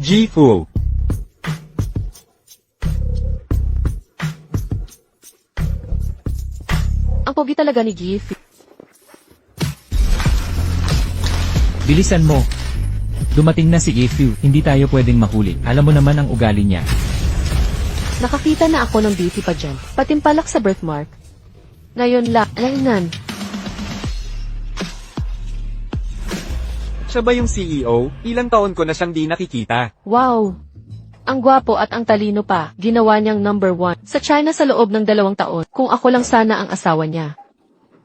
Gifu. Ang pogi talaga ni Gifu. Bilisan mo. Dumating na si Gifu, hindi tayo pwedeng mahuli. Alam mo naman ang ugali niya. Nakakita na ako ng beauty pa dyan. Patimpalak sa birthmark. Ngayon lainan. Siya ba yung CEO? Ilang taon ko na siyang di nakikita. Wow! Ang gwapo at ang talino pa, ginawa niyang #1 sa China sa loob ng 2 taon. Kung ako lang sana ang asawa niya.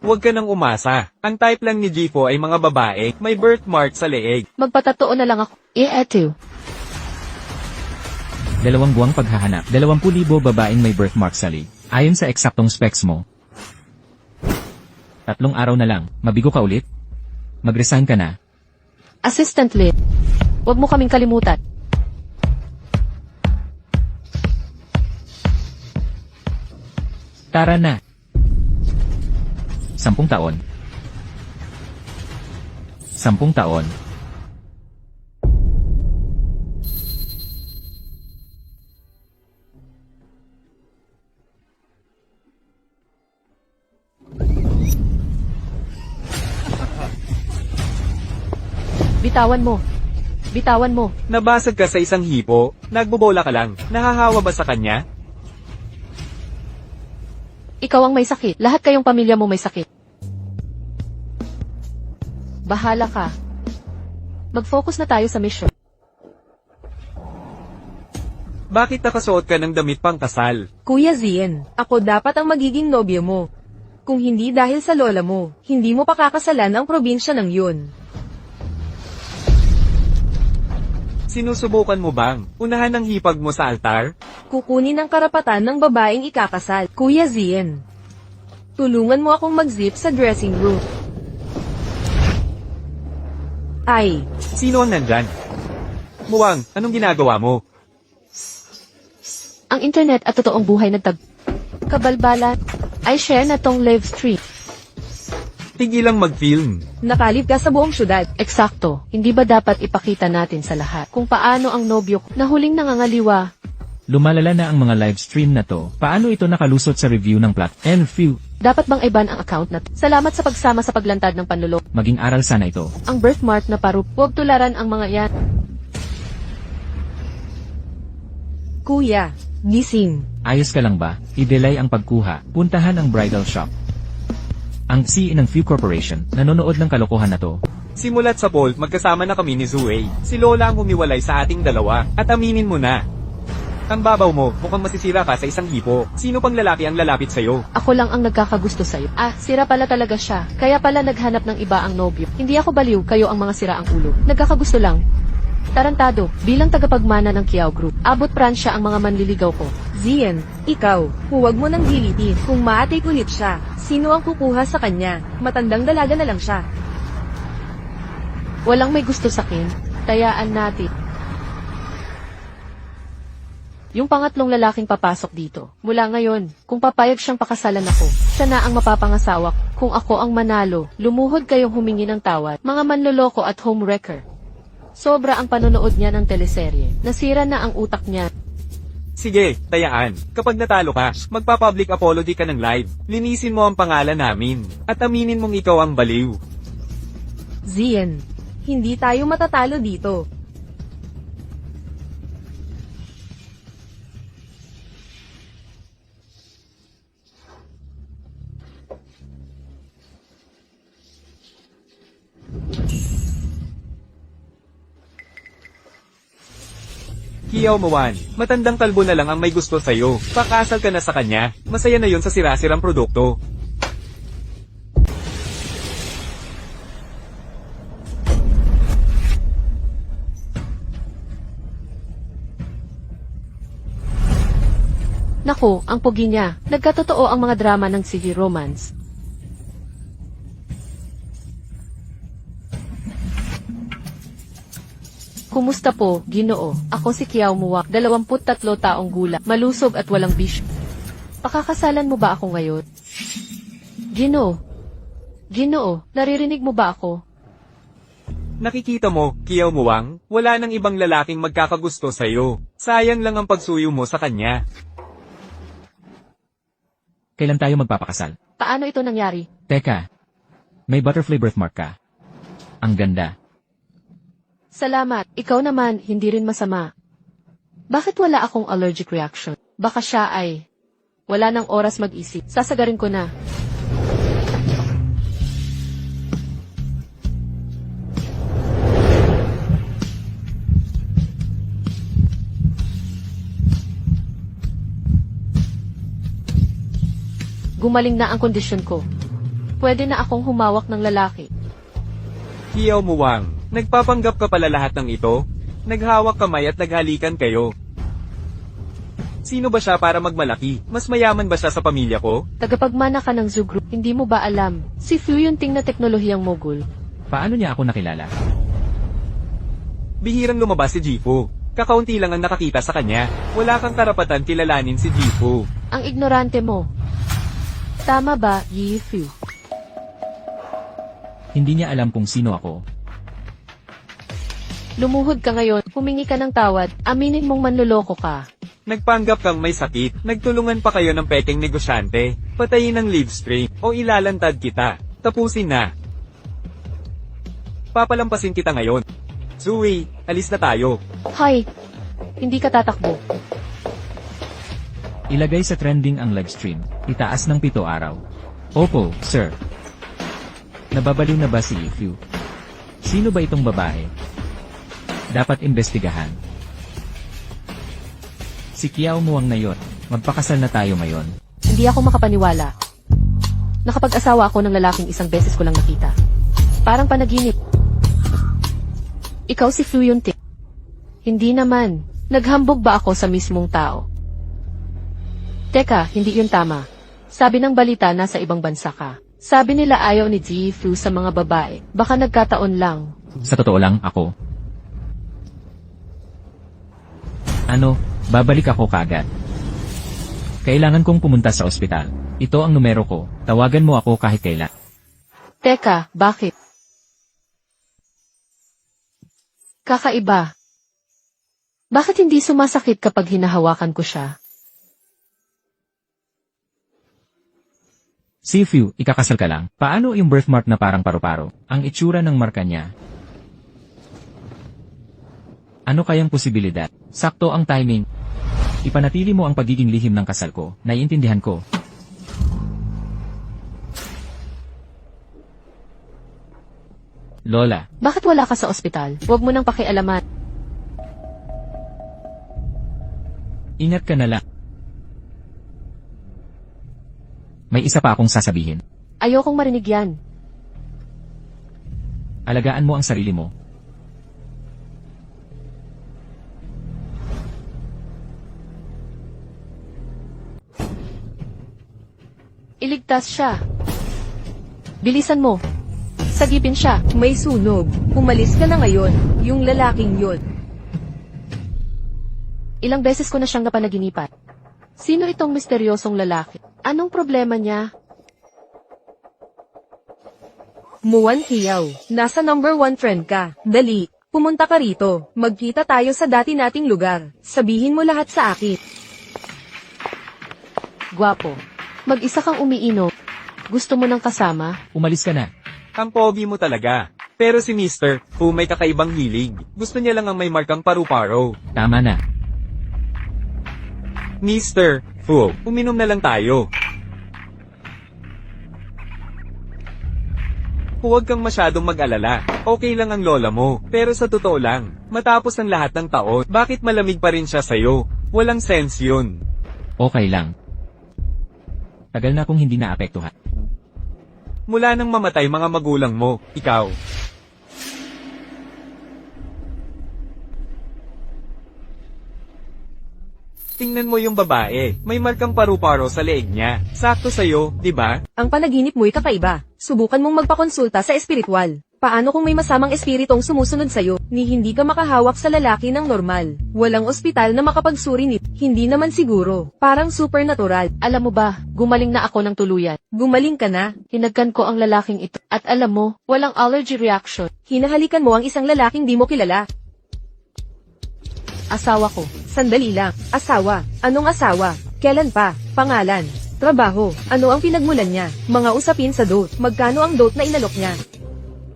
Huwag ka nang umasa. Ang type lang ni Gifu ay mga babae, may birthmark sa leeg. Magpatotoo na lang ako. Eto. 2 buwang paghahanap. 20,000 babaeng may birthmark sa leg. Ayon sa eksaktong specs mo. 3 araw na lang. Mabigo ka ulit? Mag-resign ka na. Assistant Lit. Huwag mo kaming kalimutan. Tara na. 10 taon. 10 taon. Bitawan mo. Bitawan mo. Nabasag ka sa isang hipo, nagbobola ka lang, nahahawa ba sa kanya? Ikaw ang may sakit. Lahat kayong pamilya mo may sakit. Bahala ka. Mag-focus na tayo sa mission. Bakit nakasuot ka ng damit pang kasal? Kuya Zien, ako dapat ang magiging nobyo mo. Kung hindi dahil sa lola mo, hindi mo pakakasalan ang probinsya ng yun. Sinusubukan mo bang unahan ang hipag mo sa altar? Kukunin ang karapatan ng babaeng ikakasal. Kuya Zien, tulungan mo akong mag-zip sa dressing room. Ay, Sino ang nandyan? Muwang, anong ginagawa mo? Ang internet at totoong buhay kabalbalan ay share na tong live stream. Tigilang mag-film. nakalib ka sa buong syudad. Eksakto. Hindi ba dapat ipakita natin sa lahat kung paano ang nobyo ko na huling nangangaliwa? Lumalala na ang mga live stream na to. Paano ito nakalusot sa review ng plot? And few. Dapat bang i-ban ang account na to? Salamat sa pagsama sa paglantad ng panlulok. Maging aral sana ito. Ang birthmark na parup. Huwag tularan ang mga yan. Kuya, gising. Ayos ka lang ba? I-delay ang pagkuha. Puntahan ang bridal shop. Ang CEO ng Few Corporation, nanonood ng kalokohan na to. Simulat sa Bolt, magkasama na kami ni Zue. Si Lola ang humiwalay sa ating dalawa. At aminin mo na. Ang babaw mo, mukhang masisira ka sa isang hipo. Sino pang lalaki ang lalapit sa'yo? Ako lang ang nagkakagusto sa'yo. Sira pala talaga siya. Kaya pala naghanap ng iba ang nobyo. Hindi ako baliw, kayo ang mga sira ang ulo. Nagkakagusto lang. Tarantado, bilang tagapagmana ng Kiao Group, abot pransya ang mga manliligaw ko. Zien, ikaw, huwag mo nang hilitin. Kung maatik ulit siya, sino ang kukuha sa kanya? Matandang dalaga na lang siya. Walang may gusto sa akin. Tayaan natin. Yung pangatlong lalaking papasok dito. Mula ngayon, kung papayag siyang pakasalan ako, siya na ang mapapangasawa ko. Kung ako ang manalo, lumuhod kayong humingi ng tawad, mga manloloko at homewrecker. Sobra ang panonood niya ng teleserye. Nasira na ang utak niya. Sige, tayaan. Kapag natalo ka, magpa-public apology ka ng live. Linisin mo ang pangalan namin. At aminin mong ikaw ang baliw. Zien, hindi tayo matatalo dito. Kiao Mawan, matandang kalbo na lang ang may gusto sa'yo. Pakasal ka na sa kanya. Masaya na yon sa sira-sirang produkto. Nako, ang pogi niya. Nagkatotoo ang mga drama ng sige romance. Kumusta po, Ginoo? Ako si Kiao Muwak, 23 taong gulang, malusog at walang bisyo. Pakakasalan mo ba ako ngayon? Ginoo? Ginoo, naririnig mo ba ako? Nakikita mo, Kiyaw Muwang, wala nang ibang lalaking magkakagusto sa'yo. Sayang lang ang pagsuyo mo sa kanya. Kailan tayo magpapakasal? Paano ito nangyari? Teka. May butterfly birthmark ka. Ang ganda. Salamat. Ikaw naman, hindi rin masama. Bakit wala akong allergic reaction? Baka siya ay... Wala nang oras mag-isip. Sasagarin ko na. Gumaling na ang kondisyon ko. Pwede na akong humawak ng lalaki. Kiyaw Muwang, nagpapanggap ka pala lahat ng ito? Naghawak kamay at naghalikan kayo. Sino ba siya para magmalaki? Mas mayaman ba siya sa pamilya ko? Tagapagmana ka ng Zoo Group, hindi mo ba alam? Si Fu yung ting na teknolohiyang mogul. Paano niya ako nakilala? Bihirang lumabas si Jifu. Kakaunti lang ang nakakita sa kanya. Wala kang karapatan kilalanin si Jifu. Ang ignorante mo. Tama ba, Yi Fu? Hindi niya alam kung sino ako. Lumuhod ka ngayon, humingi ka ng tawad, aminin mong manloloko ka. Nagpanggap kang may sakit. Nagtulungan pa kayo ng pekeng negosyante. Patayin ang live stream o ilalantad kita. Tapusin na. Papalampasin kita ngayon. Zui, alis na tayo. Hay! Hindi ka tatakbo. Ilagay sa trending ang live stream. Itaas ng 7 araw. Opo, sir. Nababaliw na ba si Fu? Sino ba itong babae? Dapat imbestigahan. Si Kiyaw Muwang na yon. Magpakasal na tayo ngayon. Hindi ako makapaniwala. Nakapag-asawa ako ng lalaking isang beses ko lang nakita. Parang panaginip. Ikaw si Fu Yunting. Hindi naman. Naghambog ba ako sa mismong tao? Teka, hindi yun tama. Sabi ng balita nasa ibang bansa ka. Sabi nila ayaw ni Ji Fu sa mga babae. Baka nagkataon lang. Sa totoo lang, ako. Ano, babalik ako kaagad. Kailangan kong pumunta sa ospital. Ito ang numero ko. Tawagan mo ako kahit kailan. Teka, bakit? Kakaiba. Bakit hindi sumasakit kapag hinahawakan ko siya? Si Fu, ikakasal ka lang. Paano yung birthmark na parang paru-paro? Ang itsura ng marka niya. Ano kayang posibilidad? Sakto ang timing. Ipanatili mo ang pagiging lihim ng kasal ko. Naiintindihan ko. Lola, Bakit wala ka sa ospital? Huwag mo nang pakialaman. ingat ka na lang. May isa pa akong sasabihin. Ayokong marinig yan. Alagaan mo ang sarili mo. Iligtas siya. Bilisan mo. Sagipin siya. May sunog. Umalis ka na ngayon. Yung lalaking yun. Ilang beses ko na siyang napanaginipan. Sino itong misteryosong lalaki? Anong problema niya? Muwan Kiyaw, nasa number 1 friend ka. Dali, pumunta ka rito. Magkita tayo sa dati nating lugar. Sabihin mo lahat sa akin. Gwapo. Mag-isa kang umiinom. Gusto mo ng kasama? Umalis ka na. Ang pogi mo talaga. Pero si Mr. Fu may kakaibang hilig. Gusto niya lang ang may markang paru-paro. Tama na. Mr. Fu, uminom na lang tayo. Huwag kang masyadong mag-alala. Okay lang ang lola mo. Pero sa totoo lang, matapos ang lahat ng taon, bakit malamig pa rin siya sa'yo? Walang sense yun. Okay lang. Tagal na akong hindi naapektuhan. Mula nang mamatay mga magulang mo, ikaw. Tingnan mo yung babae. May markang paru-paro sa leeg niya. Sakto sa'yo, di ba? Ang panaginip mo'y kakaiba. Subukan mong magpakonsulta sa espiritual. Paano kung may masamang espiritong sumusunod sa'yo, ni hindi ka makahawak sa lalaki ng normal? Walang ospital na makapagsuri nito. Hindi naman siguro. Parang supernatural. Alam mo ba, gumaling na ako ng tuluyan. Gumaling ka na. Hinagkan ko ang lalaking ito. At alam mo, walang allergy reaction. Hinahalikan mo ang isang lalaking di mo kilala. Asawa ko. Sandali lang. Asawa. Anong asawa? Kailan pa? Pangalan? Trabaho? Ano ang pinagmulan niya? Mga usapin sa dote. Magkano ang dote na inalok niya?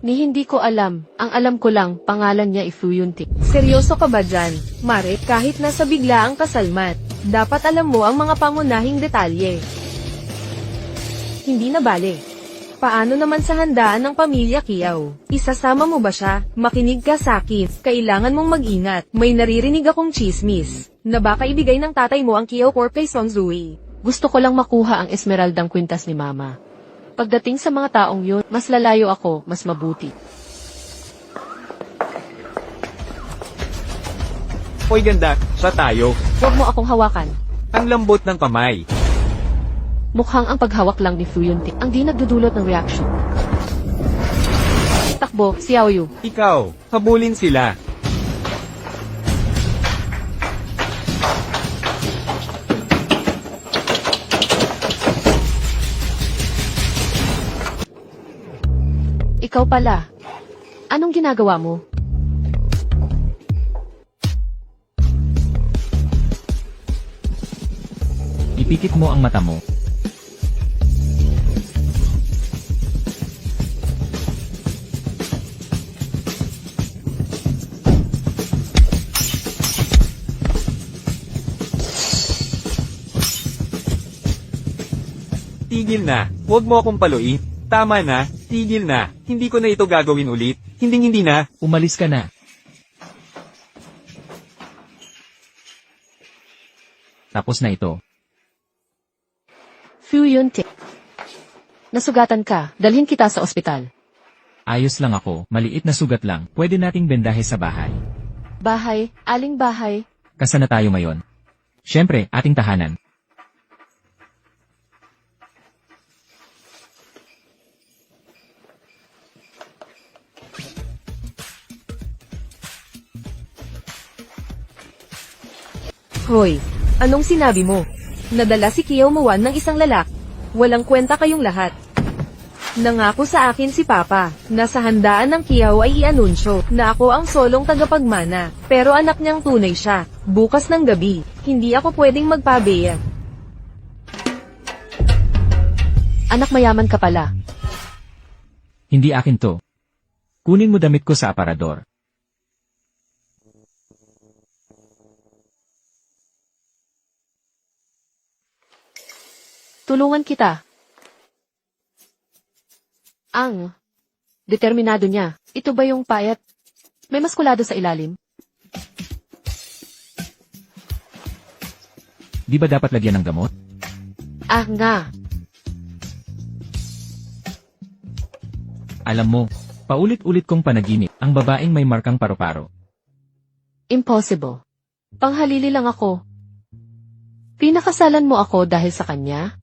Ni hindi ko alam. Ang alam ko lang, pangalan niya Fu Yunting. Seryoso ka ba dyan? Mare, kahit nasa bigla ang kasalmat, dapat alam mo ang mga pangunahing detalye. Hindi na bale. Paano naman sa handaan ng pamilya Kiao? Isasama mo ba siya? Makinig ka sakin. Kailangan mong mag-ingat. May naririnig akong chismis na baka ibigay ng tatay mo ang Kiao Corp kay Song Zui. Gusto ko lang makuha ang Esmeraldang kwintas ni Mama. Pagdating sa mga taong yun, mas lalayo ako, mas mabuti. Hoy ganda, siya tayo. Huwag mo akong hawakan. Ang lambot ng kamay. Mukhang ang paghawak lang ni Fu Yunting ang di nagdudulot ng reaction. Takbo, Xiao Yu. Ikaw, habulin sila. Ikaw pala. Anong ginagawa mo? Ipikit mo ang mata mo. Tigil na, huwag mo akong paluin. Tama na, tigil na, hindi ko na ito gagawin ulit. Hindi na. Umalis ka na. Tapos na ito. Fu Yunting. Nasugatan ka, dalhin kita sa ospital. Ayos lang ako, maliit na sugat lang. Pwede nating bendahe sa bahay. Bahay, aling bahay? Kasa na tayo ngayon? Siyempre, ating tahanan. Hoy, anong sinabi mo? Nadala si Kiao Muwan ng isang lalaki. Walang kwenta kayong lahat. Nangako sa akin si Papa, na sa handaan ng Kiao ay i-anunsyo, na ako ang solong tagapagmana, pero anak niyang tunay siya. Bukas ng gabi, hindi ako pwedeng magpabeya. Anak mayaman ka pala. Hindi akin to. Kunin mo damit ko sa aparador. Tulungan kita. Ang determinado niya. Ito ba yung payat? May maskulado sa ilalim? Di ba dapat lagyan ng gamot? Ah nga. Alam mo, paulit-ulit kong panaginip, ang babaeng may markang paru-paro. Impossible. Panghalili lang ako. Pinakasalan mo ako dahil sa kanya?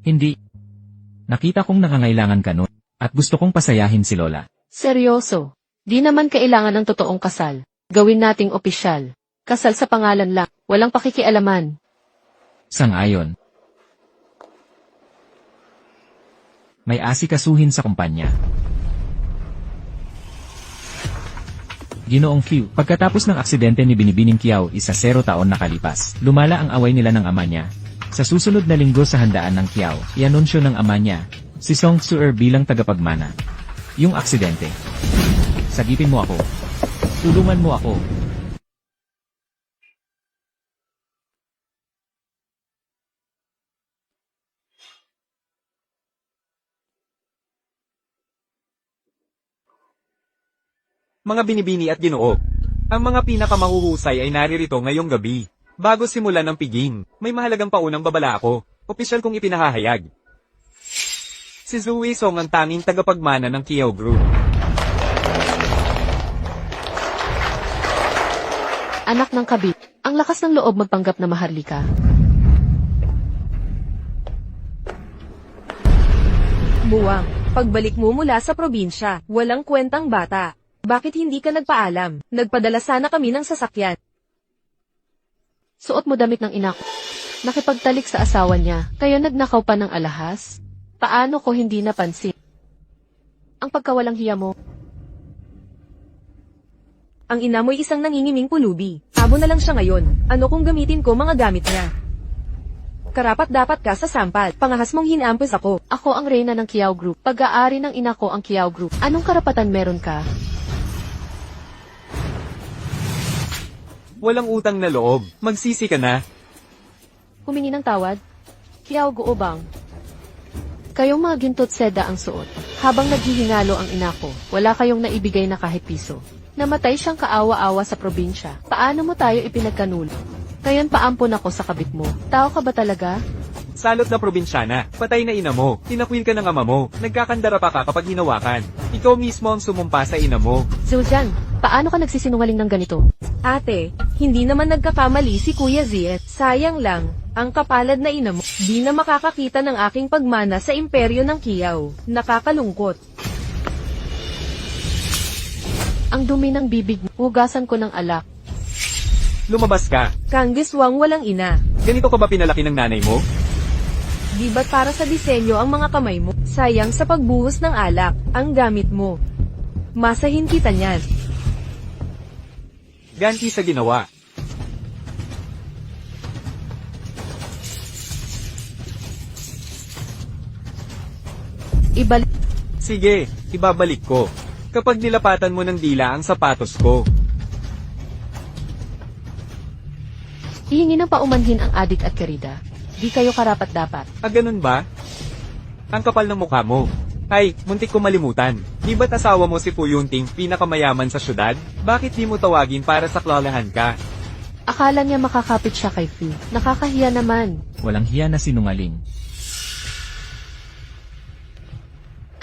Hindi. Nakita kong nangangailangan ka nun, at gusto kong pasayahin si Lola. Seryoso. Di naman kailangan ng totoong kasal. Gawin nating opisyal. Kasal sa pangalan lang. Walang pakikialaman. Sang-ayon. May asikasuhin sa kumpanya. Ginoong Fu, pagkatapos ng aksidente ni Binibining Kiao 0 taon nakalipas, lumala ang away nila ng ama niya. Sa susunod na linggo sa handaan ng Kiao, ianunsyo ng ama niya, si Song Suer bilang tagapagmana. Yung aksidente. Sagipin mo ako. Tulungan mo ako. Mga binibini at ginoo. Ang mga pinakamahuhusay ay naririto ngayong gabi. Bago simulan ng piging, may mahalagang paunang babala ako. Opisyal kong ipinahahayag. Si Zui Song ang tanging tagapagmana ng Kiao Group. Anak ng kabit. Ang lakas ng loob magpanggap na maharlika. Muwang, pagbalik mo mula sa probinsya, walang kwentang bata. Bakit hindi ka nagpaalam? Nagpadala sana kami ng sasakyan. Suot mo damit ng ina ko. Nakipagtalik sa asawa niya, kaya nagnakaw pa ng alahas? Paano ko hindi napansin? Ang pagkawalang hiya mo. Ang ina mo'y isang nangingiming pulubi. Abo na lang siya ngayon. Ano kung gamitin ko mga gamit niya? Karapat dapat ka sa sampal. Pangahas mong hinampos ako. Ako ang reyna ng Kiao Group. Pag-aari ng ina ko ang Kiao Group. Anong karapatan meron ka? Walang utang na loob. Magsisi ka na. Humingi ng tawad? Kiao Guobang. Kayong mga gintot seda ang suot. Habang naghihingalo ang ina ko, wala kayong naibigay na kahit piso. Namatay siyang kaawa-awa sa probinsya. Paano mo tayo ipinagkanulo? Ngayon paampon ako sa kabit mo. Tao ka ba talaga? Salot na probinsyana. Patay na ina mo. Tinakwil ka ng ama mo. Nagkakandara pa ka kapag hinawakan. Ikaw mismo ang sumumpa sa ina mo. Zildjian, paano ka nagsisinungaling ng ganito? Ate, hindi naman nagkakamali si Kuya Ziet. Sayang lang, ang kapalad na ina mo. Di na makakakita ng aking pagmana sa imperyo ng Kiao. Nakakalungkot. Ang dumi ng bibig mo. Hugasan ko ng alak. Lumabas ka. Kang giswang walang ina. Ganito ka ba pinalaki ng nanay mo? Di ba't para sa disenyo ang mga kamay mo? Sayang sa pagbuhos ng alak, ang gamit mo. Masahin kita niyan. Ganti sa ginawa. Ibalik. Sige, ibabalik ko. Kapag nilapatan mo ng dila ang sapatos ko. Hihingi ng paumanhin ang adik at kerida. Di kayo karapat-dapat. Ganun ba? Ang kapal ng mukha mo. Ay, muntik ko malimutan. Di ba't asawa mo si Puyunting pinakamayaman sa syudad? Bakit di mo tawagin para saklalahan ka? Akala niya makakapit siya kay Fu. Nakakahiya naman. Walang hiya na sinungaling.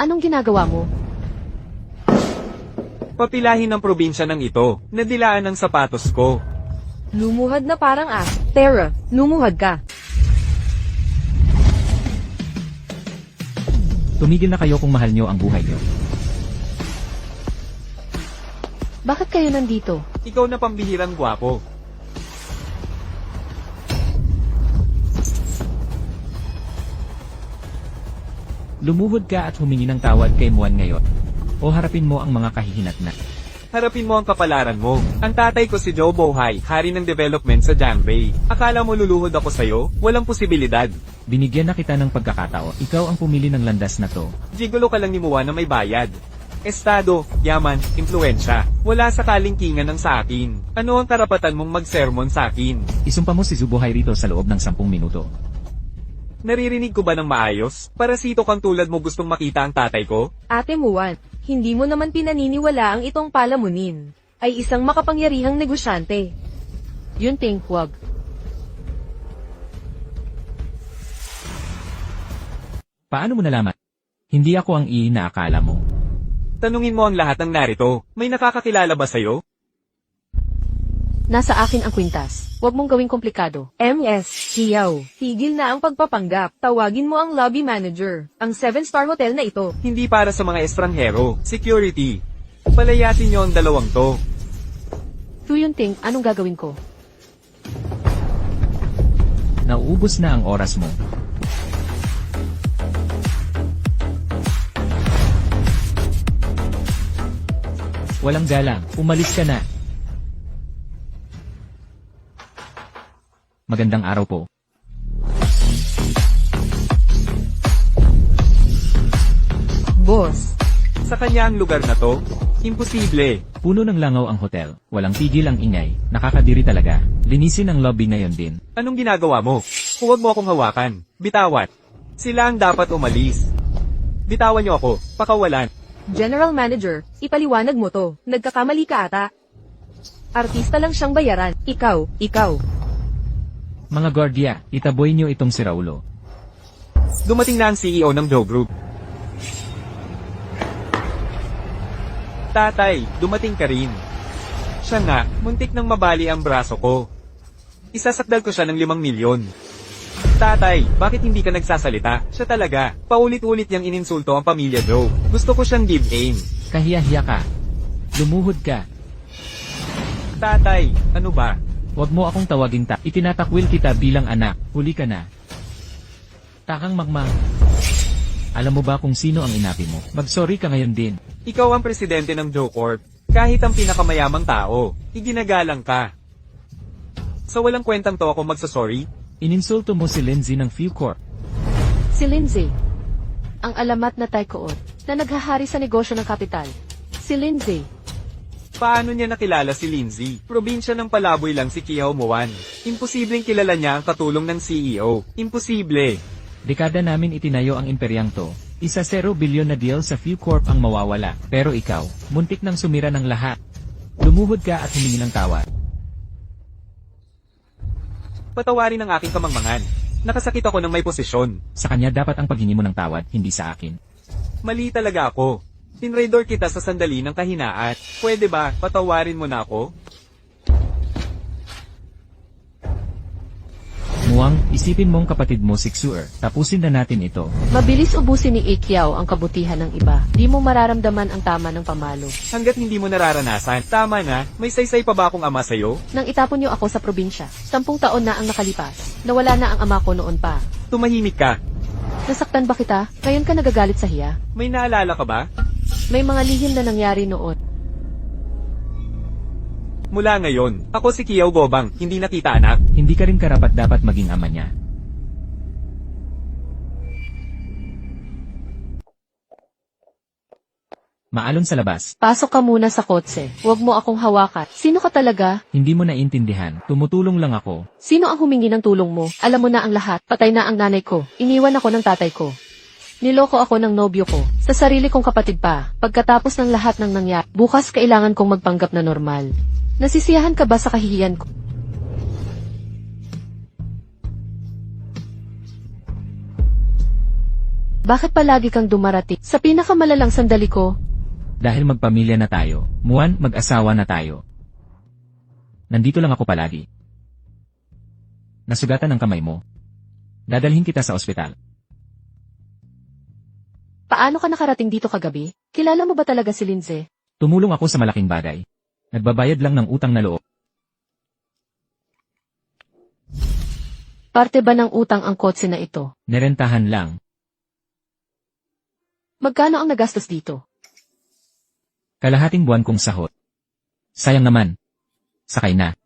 Anong ginagawa mo? Papilahin ng probinsya ng ito. Nadilaan ang sapatos ko. Lumuhad na parang aso. Tara, lumuhad ka. Tumigil na kayo kung mahal nyo ang buhay nyo. Bakit kayo nandito? Ikaw na pambihirang gwapo. Lumuhod ka at humingi ng tawad kay Muan ngayon. O harapin mo ang mga kahihinatna. Harapin mo ang kapalaran mo. Ang tatay ko si Joe Bohai, hari ng development sa Jiangbei. Akala mo luluhod ako sa'yo? Walang posibilidad. Binigyan na kita ng pagkakataon. Ikaw ang pumili ng landas na to. Gigolo ka lang ni Muwa na may bayad. Estado, yaman, impluensya. Wala sa kalingkingan ng sa akin. Ano ang karapatan mong mag-sermon sa akin? Isumpa mo si Zubuhay rito sa loob ng 10 minuto. Naririnig ko ba ng maayos? Parasito kang tulad mo gustong makita ang tatay ko? Ate Muan, hindi mo naman pinaniniwala ang itong palamunin. Ay isang makapangyarihang negosyante. Yun ting, huwag. Paano mo nalaman? Hindi ako ang inaakala mo. Tanungin mo ang lahat ng narito. May nakakakilala ba sa'yo? Nasa akin ang kwintas. Huwag mong gawing komplikado. MS, Kiao. Tigil na ang pagpapanggap. Tawagin mo ang lobby manager. Ang 7-star hotel na ito. Hindi para sa mga estranghero. Security. Palayasin niyo ang dalawang to. Fu Yunting, anong gagawin ko? Nauubos na ang oras mo. Walang galang, umalis ka na. Magandang araw po. Boss. Sa kanya ang lugar na to? Imposible. Puno ng langaw ang hotel, walang tigil ang ingay, nakakadiri talaga. Linisin ang lobby ngayon din. Anong ginagawa mo? Huwag mo akong hawakan. Bitawan. Sila ang dapat umalis. Bitawan niyo ako. Pakawalan. General Manager, ipaliwanag mo to. Nagkakamali ka ata. Artista lang siyang bayaran. Ikaw. Mga gwardiya, itaboy niyo itong si Raulo. Dumating na ang CEO ng Joe Group. Tatay, dumating ka rin. Siya nga, muntik nang mabali ang braso ko. Isasakdal ko siya ng 5 milyon. Tatay, bakit hindi ka nagsasalita? Siya talaga. Paulit-ulit niyang ininsulto ang pamilya Joe. Gusto ko siyang give in. Kahiya-hiya ka. Lumuhod ka. Tatay, ano ba? Huwag mo akong tawaging Itinatakwil kita bilang anak. Huli ka na. Takang magmang. Alam mo ba kung sino ang inapi mo? Mag-sorry ka ngayon din. Ikaw ang presidente ng Joe Corp. Kahit ang pinakamayamang tao, iginagalang ka. Sa walang kwentang to ako magsasorry? Ininsulto mo si Lindsay ng Few Corp. Si Lindsay. Ang alamat na Taikoon, na naghahari sa negosyo ng kapital. Si Lindsay. Paano niya nakilala si Lindsay? Probinsya ng Palaboy lang si Kiao Muan. Imposibleng kilala niya ang katulong ng CEO. Imposible. Dekada namin itinayo ang imperyang to. Isa 0 bilyon na deal sa Few Corp ang mawawala. Pero ikaw, muntik nang sumira ng lahat. Lumuhod ka at humingi ng tawad. Patawarin ang aking kamangmangan. Nakasakit ako ng may posisyon. Sa kanya dapat ang paghingi mo ng tawad, hindi sa akin. Mali talaga ako. Tinraidor kita sa sandali ng kahinaat. Pwede ba, patawarin mo na ako? Muwang, isipin mong kapatid mo si Xuer. Tapusin na natin ito. Mabilis ubusin ni Ikiao ang kabutihan ng iba. Di mo mararamdaman ang tama ng pamalo. Hanggat hindi mo nararanasan. Tama na, may saysay pa ba akong ama sa'yo? Nang itapon niyo ako sa probinsya, 10 taon na ang nakalipas. Nawala na ang ama ko noon pa. Tumahimik ka. Nasaktan ba kita? Ngayon ka nagagalit sa hiya? May naalala ka ba? May mga lihim na nangyari noon. Mula ngayon, ako si Kiao Gobang, hindi nakita anak. Hindi ka rin karapat dapat maging ama niya. Maalon sa labas. Pasok ka muna sa kotse. Huwag mo akong hawakan. Sino ka talaga? Hindi mo naiintindihan. Tumutulong lang ako. Sino ang humingi ng tulong mo? Alam mo na ang lahat. Patay na ang nanay ko. Iniwan ako ng tatay ko. Niloko ako ng nobyo ko. Sa sarili kong kapatid pa. Pagkatapos ng lahat ng nangyari, bukas kailangan kong magpanggap na normal. Nasisiyahan ka ba sa kahihiyan ko? Bakit palagi kang dumarating sa pinakamalalang sandali ko? Dahil magpamilya na tayo. Muan, mag-asawa na tayo. Nandito lang ako palagi. Nasugatan ang kamay mo. Dadalhin kita sa ospital. Paano ka nakarating dito kagabi? Kilala mo ba talaga si Lindsay? Tumulong ako sa malaking bagay. Nagbabayad lang ng utang na loob. Parte ba ng utang ang kotse na ito? Nerentahan lang. Magkano ang nagastos dito? Kalahating buwan kong sahod. Sayang naman. Sakay na.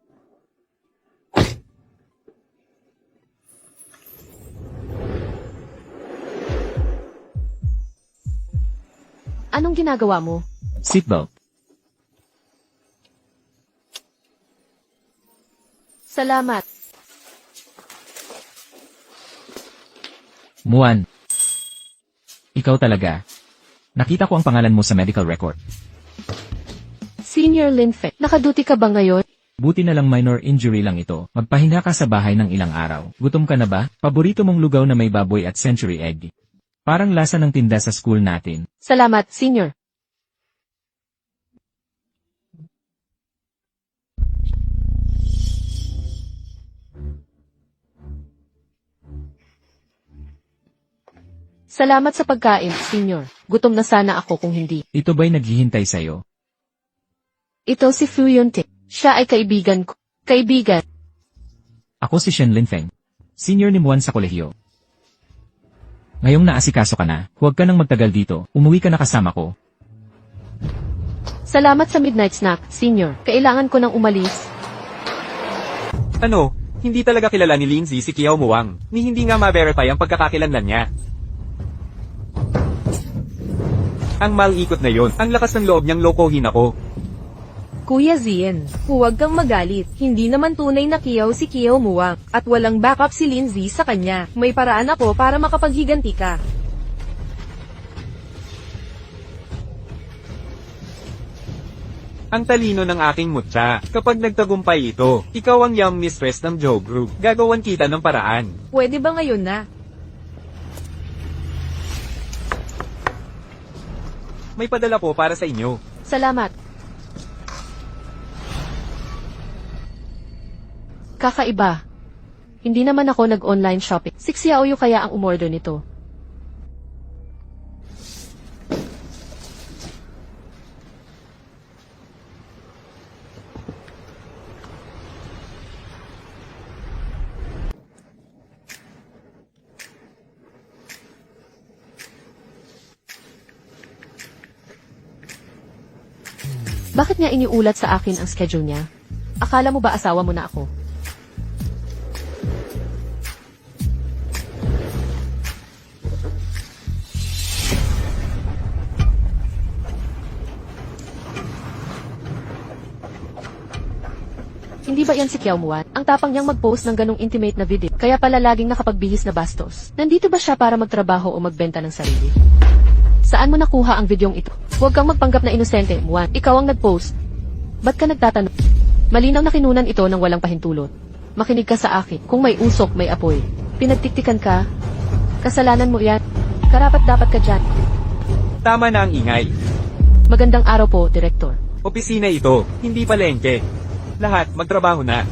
Anong ginagawa mo? Seatbelt. Salamat. Muan. Ikaw talaga. Nakita ko ang pangalan mo sa medical record. Senior Linfe, nakaduty ka ba ngayon? Buti na lang minor injury lang ito. Magpahinga ka sa bahay ng ilang araw. Gutom ka na ba? Paborito mong lugaw na may baboy at century egg. Parang lasa ng tinda sa school natin. Salamat, Senior. Salamat sa pagkain, Senior. Gutom na sana ako kung hindi. Ito ba'y naghihintay sa'yo? Ito si Fu Yunte. Siya ay kaibigan ko. Kaibigan. Ako si Shen Linfeng. Senior ni Muan sa kolehiyo. Ngayong naasikaso ka na, huwag ka nang magtagal dito. Umuwi ka na kasama ko. Salamat sa midnight snack, Senior. Kailangan ko nang umalis. Ano? Hindi talaga kilala ni Lindsay si Kiao Muang, ni hindi nga ma-verify ang pagkakakilanlan niya. Ang malikot na yon, ang lakas ng loob niyang lokohin ako. Kuya Zien, huwag kang magalit. Hindi naman tunay na Kiao si Kiao Muwang, at walang backup si Lindsay sa kanya. May paraan ako para makapaghiganti ka. Ang talino ng aking mutya. Kapag nagtagumpay ito, ikaw ang young mistress ng Joe Group. Gagawan kita ng paraan. Pwede ba ngayon na? May padala po para sa inyo. Salamat. Kakaiba. Hindi naman ako nag-online shopping. Si Xiaoyu kaya ang umorder nito. Bakit niya iniulat sa akin ang schedule niya? Akala mo ba asawa mo na ako? Hindi ba yan si Kiao Muan? Ang tapang niyang mag-post ng ganong intimate na video, kaya pala laging nakapagbihis na bastos. Nandito ba siya para magtrabaho o magbenta ng sarili? Saan mo nakuha ang videong ito? Huwag kang magpanggap na inosente, Muan. Ikaw ang nag-post. Ba't ka nagtatanong? Malinaw na kinunan ito ng walang pahintulot. Makinig ka sa akin. Kung may usok, may apoy. Pinagtiktikan ka. Kasalanan mo yan. Karapat-dapat ka dyan. Tama na ang ingay. Magandang araw po, Direktor. Opisina ito, hindi palengke. Lahat, magtrabaho na.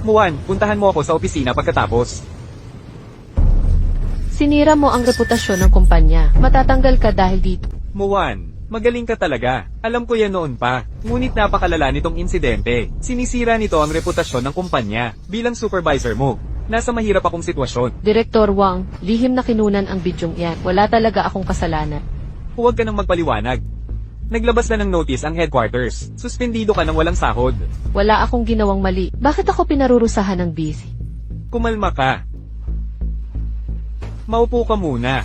Muan, puntahan mo ako sa opisina pagkatapos. Sinira mo ang reputasyon ng kumpanya. Matatanggal ka dahil dito. Muan, magaling ka talaga. Alam ko yan noon pa. Ngunit napakalala nitong insidente. Sinisira nito ang reputasyon ng kumpanya. Bilang supervisor mo, nasa mahirap akong sitwasyon. Direktor Wang, lihim na kinunan ang bidyong yan. Wala talaga akong kasalanan. Huwag ka nang magpaliwanag. Naglabas na ng notice ang headquarters. Suspendido ka ng walang sahod. Wala akong ginawang mali. Bakit ako pinarurusahan ng busy? Kumalma ka. Maupo ka muna.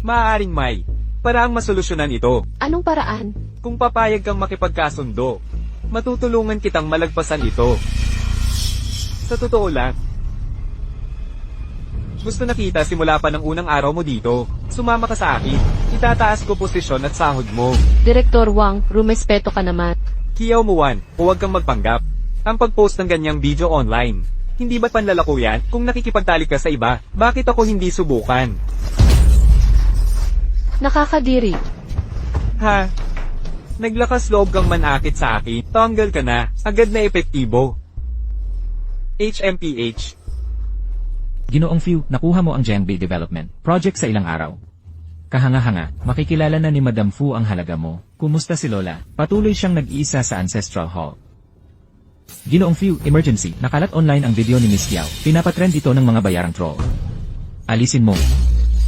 Maaaring may paraang masolusyonan ito. Anong paraan? Kung papayag kang makipagkasundo, matutulungan kitang malagpasan ito. Sa totoo lang, gusto na kita simula pa ng unang araw mo dito. Sumama ka sa akin. Itataas ko posisyon at sahod mo. Direktor Wang, rumespeto ka naman. Kiao Muan, huwag kang magpanggap. Ang pag-post ng ganyang video online, hindi ba panlalako yan? Kung nakikipagtalik ka sa iba, bakit ako hindi subukan? Nakakadiri. Ha? Naglakas loob kang manakit sa akin, tanggal ka na, agad na epektibo. HMPH. Ginoong Few, nakuha mo ang Jiangbi Development Project sa ilang araw. Kahanga-hanga, makikilala na ni Madam Fu ang halaga mo. Kumusta si Lola? Patuloy siyang nag-iisa sa Ancestral Hall. Ginoong Few, emergency, nakalat online ang video ni Miss Yao. Pinapatrend ito ng mga bayarang troll. Alisin mo.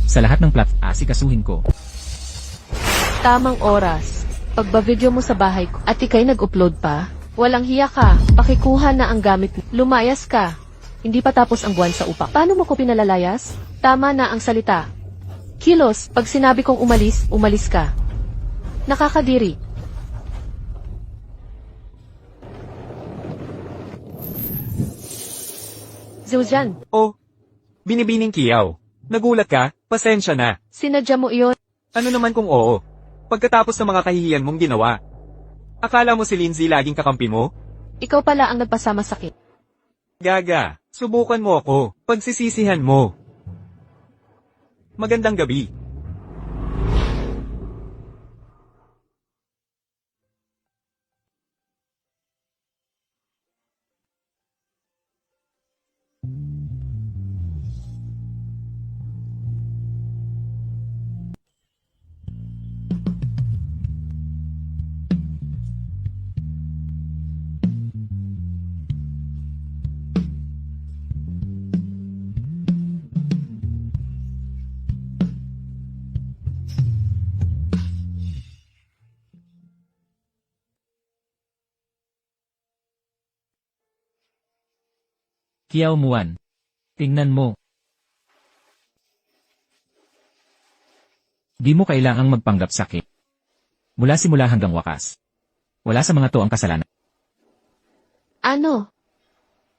Sa lahat ng asikasuhin ko. Tamang oras. Pagba-video mo sa bahay ko at ikay nag-upload pa, walang hiya ka, pakikuha na ang gamit mo. Lumayas ka. Hindi pa tapos ang buwan sa upa. Paano mo ko pinalalayas? Tama na ang salita. Kilos, pag sinabi kong umalis, umalis ka. Nakakadiri. Zhujian, Oh, binibining Kiao. Nagulat ka? Pasensya na. sinadya mo iyon. Ano naman kung oo? Pagkatapos ng mga kahihiyan mong ginawa. Akala mo si Lindsay laging kakampi mo? Ikaw pala ang nagpasama sakit. Gaga, subukan mo ako. Pagsisisihan mo. Magandang gabi. Kiao Muan. Tingnan mo. Di mo kailangang magpanggap sakit. Mula simula hanggang wakas. Wala sa mga to ang kasalanan. Ano?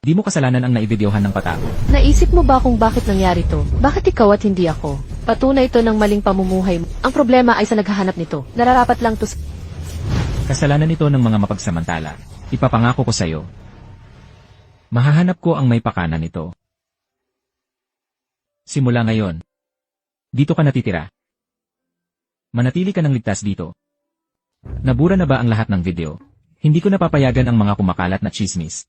Di mo kasalanan ang naibidyohan ng patao. Naisip mo ba kung bakit nangyari to? Bakit ikaw at hindi ako? Patunay ito ng maling pamumuhay mo. Ang problema ay sa naghahanap nito. Nararapat lang to. Kasalanan ito ng mga mapagsamantala. Ipapangako ko sa'yo. Mahahanap ko ang may pakana nito. Simula ngayon. Dito ka natitira. Manatili ka ng ligtas dito. Nabura na ba ang lahat ng video? Hindi ko napapayagan ang mga kumakalat na chismis.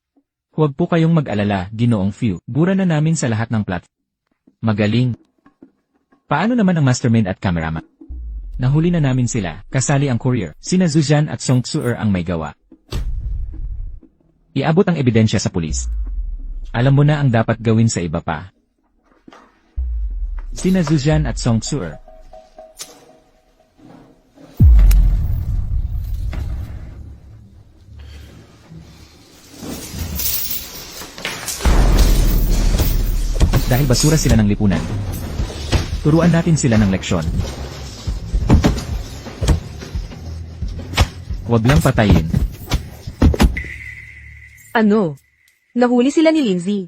Huwag po kayong mag-alala, Ginoong Few. Bura na namin sa lahat ng platform. Magaling. Paano naman ang mastermind at cameraman? Nahuli na namin sila, kasali ang courier. Sina Zhujian at Song Tsuer ang may gawa. Iabot ang ebidensya sa pulis. Alam mo na ang dapat gawin sa iba pa. Sina Zhujian at Song Tsuer. Dahil basura sila ng lipunan. Turuan natin sila ng leksyon. Huwag lang patayin. Ano? Nahuli sila ni Lindsay.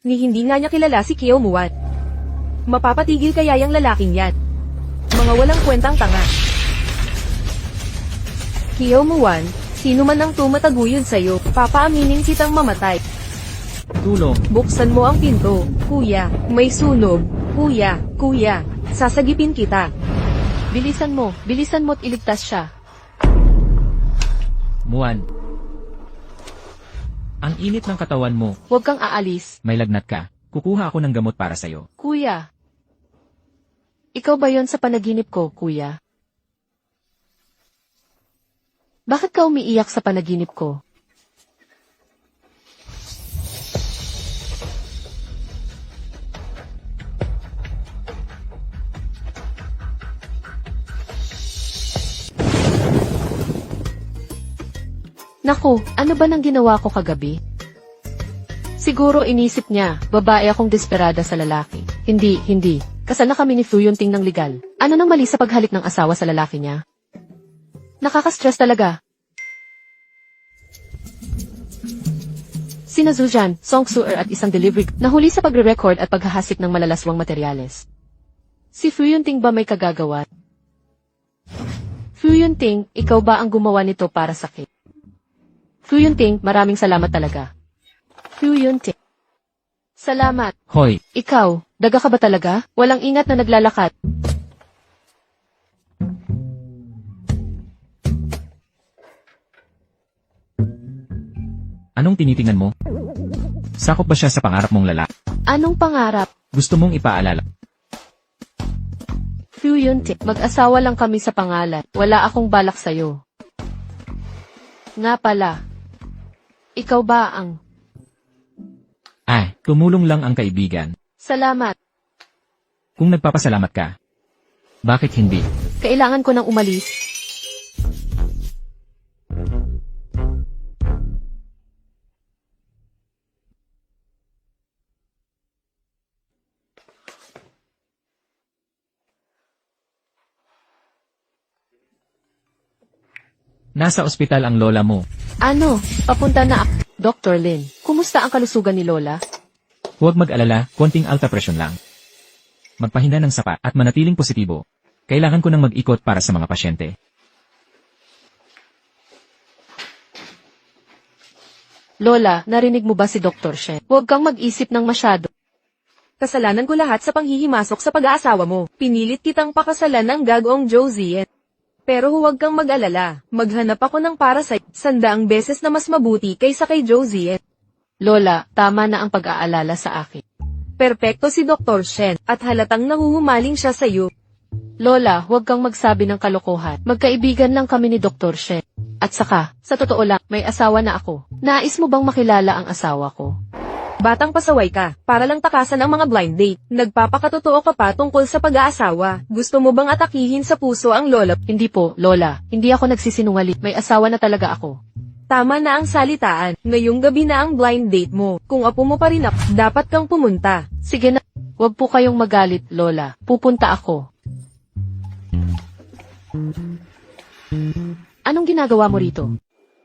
Ni hindi nga niya kilala si Kyo Muwan. Mapapatigil kaya yung lalaking yan? Mga walang kwentang tanga. Kyo Muwan, sino man ang tumataguyod sa'yo, papaaminin kitang mamatay. Tulong. Buksan mo ang pinto, kuya. May sunog. Kuya, kuya. Sasagipin kita. Bilisan mo't iligtas siya. Muan. Ang init ng katawan mo, Huwag kang aalis. may lagnat ka. Kukuha ako ng gamot para sa'yo. Kuya. Ikaw ba yon sa panaginip ko, kuya? Bakit ka umiiyak sa panaginip ko? Naku, ano ba nang ginawa ko kagabi? Siguro inisip niya, babae akong desperada sa lalaki. Hindi. Kasal na kami ni Fu Yunting ng legal. Ano nang mali sa paghalik ng asawa sa lalaki niya? Nakaka-stress talaga. Sina Zujan, Song Suer at isang delivery nahuli sa pagre-record at paghahasik ng malalaswang materyales. Si Fu Yunting ba may kagagawa? Fu Yunting, ikaw ba ang gumawa nito para sa akin? Fu Yunting, maraming salamat talaga. Fu Yunting. Salamat. Hoy, Ikaw, daga ka ba talaga? Walang ingat na naglalakad. anong tinitingnan mo? Sakop ba siya sa pangarap mong lalaki? Anong pangarap? Gusto mong ipaalala? Fu Yunting, mag-asawa lang kami sa pangalan. Wala akong balak sa'yo. Nga pala. Ikaw ba ang... Tumulong lang ang kaibigan. Salamat. Kung nagpapasalamat ka, bakit hindi? Kailangan ko nang umalis. Nasa ospital ang lola mo. Ano? Papunta na ako. Dr. Lin, kumusta ang kalusugan ni Lola? Huwag mag-alala, konting alta presyon lang. Magpahinga ng sapat at manatiling positibo. Kailangan ko nang mag-ikot para sa mga pasyente. Lola, narinig mo ba si Dr. Shen? Huwag kang mag-isip ng masyado. Kasalanan ko lahat sa panghihimasok sa pag-aasawa mo. Pinilit kitang pakasalan ng gagawang Josie. Pero huwag kang mag-alala. Maghanap ako ng para sa 100 beses na mas mabuti kaysa kay Josie. Lola, tama na ang pag-aalala sa akin. Perpekto si Dr. Shen, at halatang nahuhumaling siya sa'yo. Lola, huwag kang magsabi ng kalokohan. Magkaibigan lang kami ni Dr. Shen. At saka, sa totoo lang, may asawa na ako. Nais mo bang makilala ang asawa ko? Batang pasaway ka, para lang takasan ang mga blind date. Nagpapakatotoo ka pa tungkol sa pag-aasawa. Gusto mo bang atakihin sa puso ang lola? Hindi po, Lola. Hindi ako nagsisinungaling. May asawa na talaga ako. Tama na ang salitaan. Ngayong gabi na ang blind date mo. Kung apo mo pa rin ako, dapat kang pumunta. Sige na. Huwag po kayong magalit, Lola. Pupunta ako. Anong ginagawa mo rito?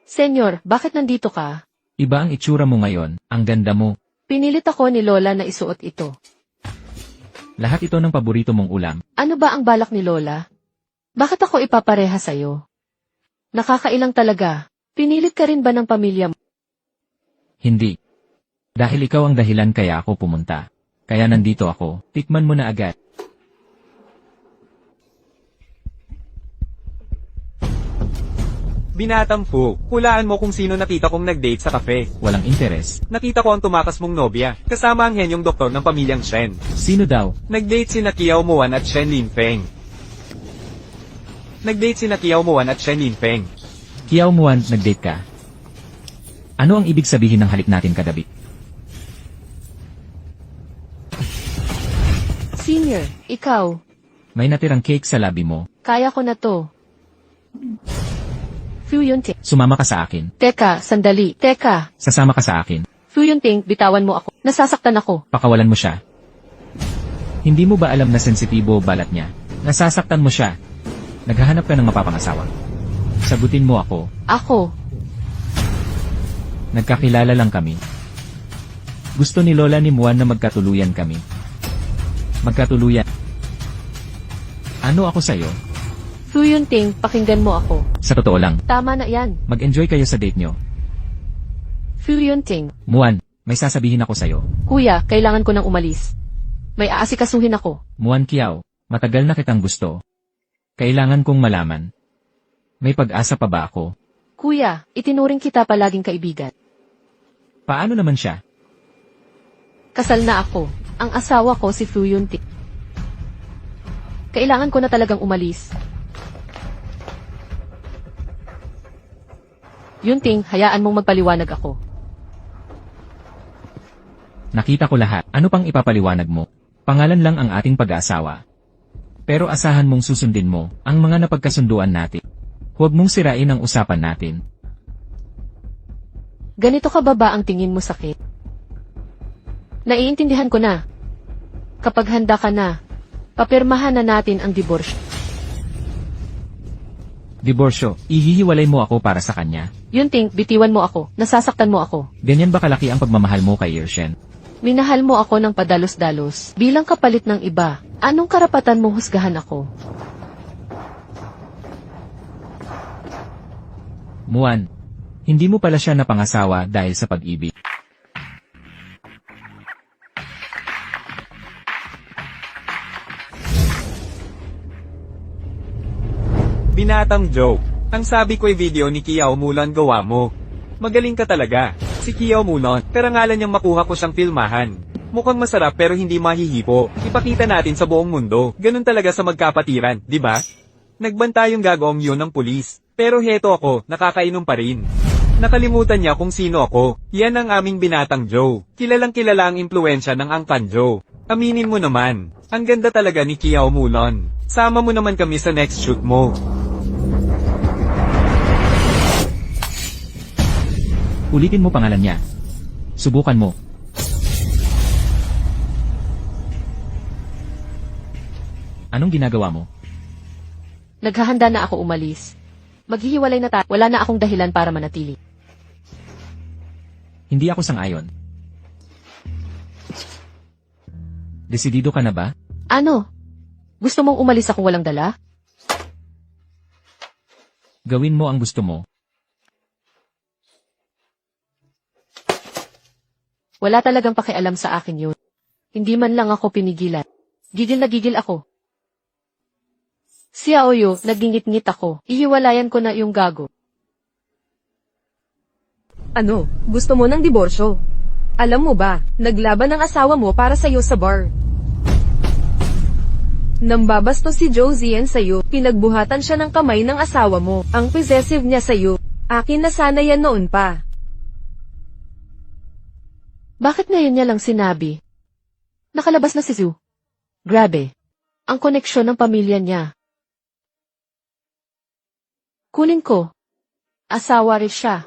Senyor, bakit nandito ka? Iba ang itsura mo ngayon, ang ganda mo. Pinilit ako ni Lola na isuot ito. Lahat ito ng paborito mong ulam. Ano ba ang balak ni Lola? Bakit ako ipapareha sa'yo? Nakakailang talaga. Pinilit ka rin ba ng pamilya mo? Hindi. Dahil ikaw ang dahilan kaya ako pumunta. Kaya nandito ako, tikman mo na agad. Binatampo, hulaan mo kung sino nakita kong nag-date sa cafe. Walang interes. Nakita ko ang tumakas mong nobya, kasama ang henyong doktor ng pamilyang Shen. Sino daw? Nag-date sina Kiao Muan at Shen Linfeng. Kiao Muan, nag-date ka. Ano ang ibig sabihin ng halik natin kagabi? Senior, ikaw. May natirang cake sa labi mo. Kaya ko na to. Fu Yunting. Sumama ka sa akin. Teka, sandali. Teka. Sasama ka sa akin. Fu Yunting, bitawan mo ako. Nasasaktan ako. Pakawalan mo siya. Hindi mo ba alam na sensitibo balat niya? Nasasaktan mo siya. Naghahanap ka ng mapapangasawa. Sagutin mo ako. Ako. Nagkakilala lang kami. Gusto ni Lola ni Muan na magkatuluyan kami. Magkatuluyan. Ano ako sa'yo? Fu Yunting, pakinggan mo ako. Sa totoo lang, Tama na yan. mag-enjoy kayo sa date nyo. Fu Yunting. Muan, may sasabihin ako sa'yo. Kuya, kailangan ko nang umalis. May aasikasuhin ako. Muan Kiao, matagal na kitang gusto. Kailangan kong malaman. May pag-asa pa ba ako? Kuya, itinuring kita palaging kaibigan. Paano naman siya? Kasal na ako. Ang asawa ko si Fu Yunting. Kailangan ko na talagang umalis. Yunting, hayaan mong magpaliwanag ako. Nakita ko lahat. Ano pang ipapaliwanag mo? Pangalan lang ang ating pag-aasawa. Pero asahan mong susundin mo ang mga napagkasunduan natin. Huwag mong sirain ang usapan natin. Ganito ka ba ang tingin mo sakit? Naiintindihan ko na. Kapag handa ka na, papirmahan na natin ang diborsyo. Diborsyo, ihihiwalay mo ako para sa kanya. Yunting, bitiwan mo ako. Nasasaktan mo ako. Ganyan ba kalaki ang pagmamahal mo kay Irshen? Minahal mo ako ng padalos-dalos. Bilang kapalit ng iba, anong karapatan mong husgahan ako? Muan, hindi mo pala siya napangasawa dahil sa pag-ibig. Binatang joke. Ang sabi ko'y video ni Kiao Mulan gawa mo. Magaling ka talaga. Si Kiao Mulan, karangalan niyang makuha ko siyang filmahan. Mukhang masarap pero hindi mahihipo. Ipakita natin sa buong mundo. Ganun talaga sa magkapatiran, di ba? Nagbanta yung gagawang yun ng pulis. Pero heto ako, nakakainom pa rin. Nakalimutan niya kung sino ako. Yan ang aming binatang Joe. Kilalang kilala ang impluensya ng Angkan Joe. Aminin mo naman. Ang ganda talaga ni Kiao Mulan. Sama mo naman kami sa next shoot mo. Ulitin mo pangalan niya. Subukan mo. Anong ginagawa mo? Naghahanda na ako umalis. Maghihiwalay na tayo. Wala na akong dahilan para manatili. Hindi ako sang-ayon. Desidido ka na ba? Ano? Gusto mong umalis akong walang dala? Gawin mo ang gusto mo. Wala talagang pakialam sa akin yun. Hindi man lang ako pinigilan. Gigil na gigil ako. Si Aoyo, nagingit-ngit ako. Ihiwalayan ko na yung gago. Ano, gusto mo ng diborsyo? Alam mo ba, naglaban ang asawa mo para sa'yo sa bar. Nambabastos si Josie sa'yo, pinagbuhatan siya ng kamay ng asawa mo. Ang possessive niya sa'yo. Akin na sana yan noon pa. Bakit ngayon niya lang sinabi? Nakalabas na si Sue. Grabe. Ang koneksyon ng pamilya niya. Kunin ko. Asawa rin siya.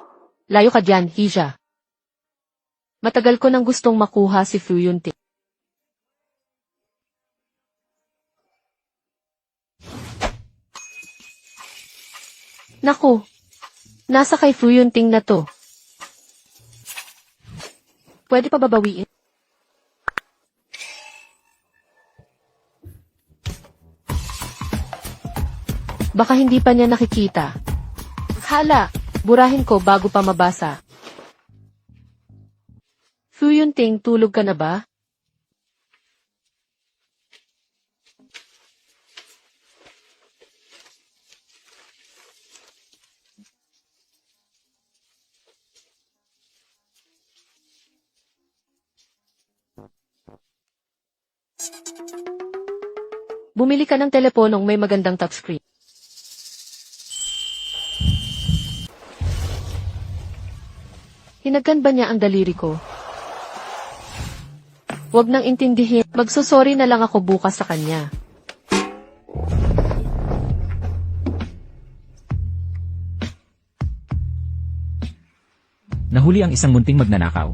Layo ka dyan, Hija. Matagal ko nang gustong makuha si Fu Yunting. Naku. Nasa kay Fu Yunting na to. Pwede pa babawiin? Baka hindi pa niya nakikita. Hala, burahin ko bago pa mabasa. Fu Yunting, tulog ka na ba? Bumili ka ng teleponong may magandang touchscreen. Hinagkan ba niya ang daliri ko? Huwag nang intindihin, magsusorry na lang ako bukas sa kanya. Nahuli ang isang munting magnanakaw.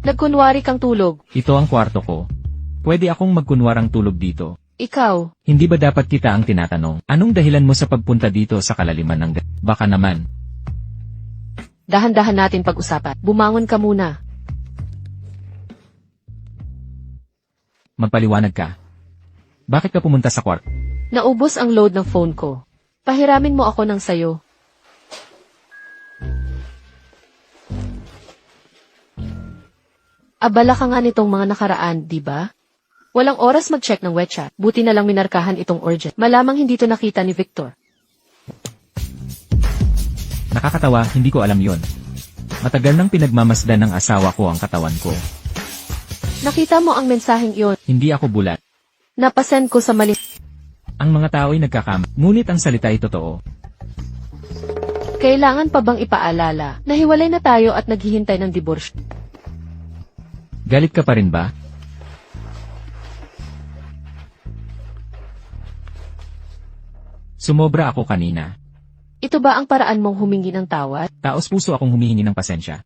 Nagkunwari kang tulog. Ito ang kwarto ko. Pwede akong magkunwarang tulog dito. Ikaw, Hindi ba dapat kita ang tinatanong? Anong dahilan mo sa pagpunta dito sa kalaliman ng Baka naman. dahan-dahan natin pag-usapan. Bumangon ka muna. Magpaliwanag ka. Bakit ka pumunta sa kwarto? Naubos ang load ng phone ko. Pahiramin mo ako ng sayo. Abala ka nga nitong mga nakaraan, di ba? Walang oras mag-check ng WeChat. Buti na lang minarkahan itong urgent. Malamang hindi to nakita ni Victor. Nakakatawa, hindi ko alam yon. Matagal nang pinagmamasdan ng asawa ko ang katawan ko. Nakita mo ang mensaheng iyon. Hindi ako bulat. Napasend ko sa mali. Ang mga tao ay nagkakama. Ngunit ang salita ay totoo. Kailangan pa bang ipaalala na hiwalay na tayo at naghihintay ng diborsyo? Galit ka pa rin ba? Sumobra ako kanina. Ito ba ang paraan mong humingi ng tawad? Taos puso akong humihingi ng pasensya.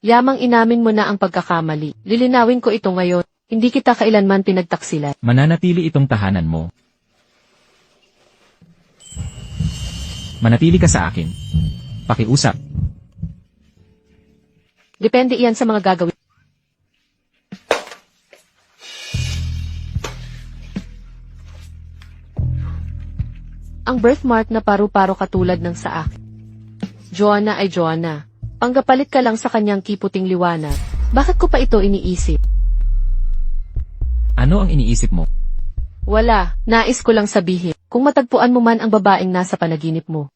Yamang inamin mo na ang pagkakamali. Lilinawin ko ito ngayon. Hindi kita kailanman pinagtaksilan. Mananatili itong tahanan mo. Manatili ka sa akin. Pakiusap. Depende iyan sa mga gagawin. Ang birthmark na paru-paro katulad ng sa akin. Joanna ay Joanna. Panggapalit ka lang sa kanyang kiputing liwanag. Bakit ko pa ito iniisip? Ano ang iniisip mo? Wala, nais ko lang sabihin. Kung matagpuan mo man ang babaeng nasa panaginip mo,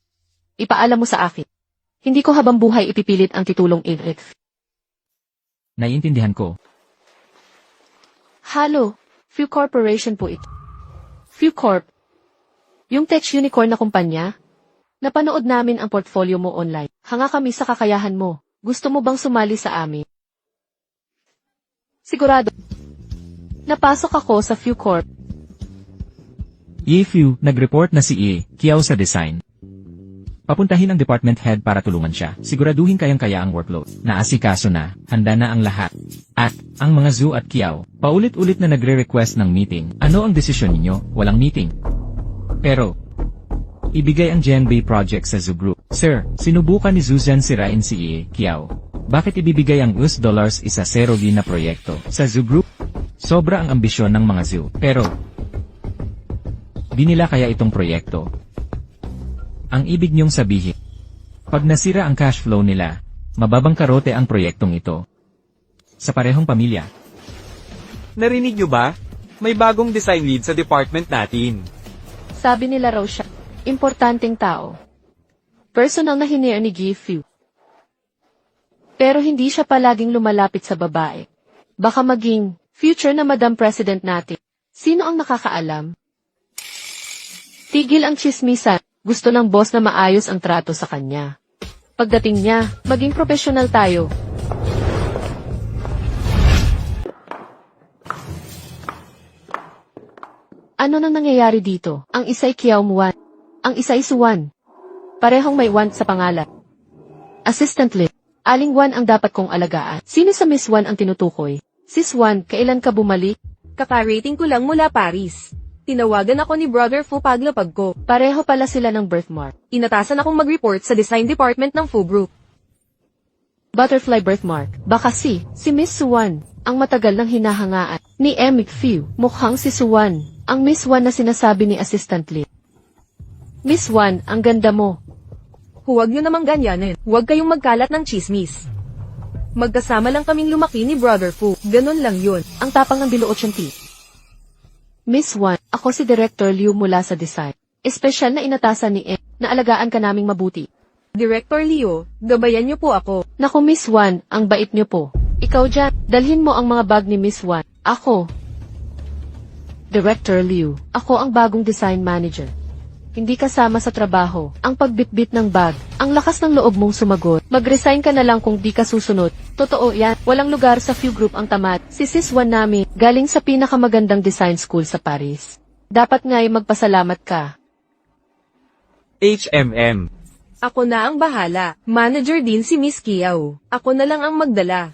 ipaalam mo sa akin. Hindi ko habang buhay ipipilit ang titulong Eric. Naiintindihan ko. Halo, Few Corporation po ito. Few Corp. Yung tech unicorn na kumpanya? Napanood namin ang portfolio mo online. Hanga kami sa kakayahan mo. Gusto mo bang sumali sa amin? Sigurado. Napasok ako sa Few Corp. Few, nag-report na si Kiao sa design. Papuntahin ang department head para tulungan siya. Siguraduhin kayang-kaya ang workload. Naasikaso na, handa na ang lahat. At, ang mga Zoo at Kiao, paulit-ulit na nagre-request ng meeting. Ano ang desisyon ninyo? Walang meeting. Pero, ibigay ang GenBay project sa Zoo Group. Sir, sinubukan ni Zuzan sirain si Kiao. Bakit ibibigay ang $1 isa serogi na proyekto sa Zoo Group? Sobra ang ambisyon ng mga Zoo. Pero, di nila kaya itong proyekto. Ang ibig niyong sabihin, pag nasira ang cash flow nila, mababang karote ang proyektong ito. Sa parehong pamilya. Narinig nyo ba? May bagong design lead sa department natin. Sabi nila raw siya, importanteng tao. Personal na hinire ni Gifu. Pero hindi siya palaging lumalapit sa babae. Baka maging future na Madam President natin. Sino ang nakakaalam? Tigil ang chismisan. Gusto ng boss na maayos ang trato sa kanya. Pagdating niya, maging professional tayo. Ano nang nangyayari dito? Ang isa'y Kiao Muan. Ang isa'y Suwan. Parehong may Wan sa pangalan. Assistant Lin. Aling Wan ang dapat kong alagaan. Sino sa Miss Wan ang tinutukoy? Sis Wan, kailan ka bumalik? Kaka-rating ko lang mula Paris. Tinawagan ako ni Brother Fu paglapag ko. Pareho pala sila ng birthmark. Inatasan akong mag-report sa design department ng Fu Group. Butterfly birthmark. Baka si Miss Suwan, ang matagal ng hinahangaan. Ni Emic Few, mukhang si Suwan, ang Miss Wan na sinasabi ni Assistant Lee. Miss Wan, ang ganda mo. Huwag nyo namang ganyanin. Huwag kayong magkalat ng chismis. Magkasama lang kaming lumaki ni Brother Fu. Ganon lang yun. Ang tapang ng biluot siyang tea. Miss Wan, ako si Director Liu mula sa design. Espesyal na inatasan ni na alagaan ka naming mabuti. Director Leo, gabayan niyo po ako. Naku Miss Wan, ang bait niyo po. Ikaw dyan, dalhin mo ang mga bag ni Miss Wan. Ako. Director Liu, ako ang bagong design manager. Hindi kasama sa trabaho, ang pagbitbit ng bag, ang lakas ng loob mong sumagot. Mag-resign ka na lang kung di ka susunod. Totoo yan, walang lugar sa Few Group ang tamad. Si Sis Wan namin, galing sa pinakamagandang design school sa Paris. Dapat nga'y magpasalamat ka. HMM. Ako na ang bahala. Manager din si Miss Kiao. Ako na lang ang magdala.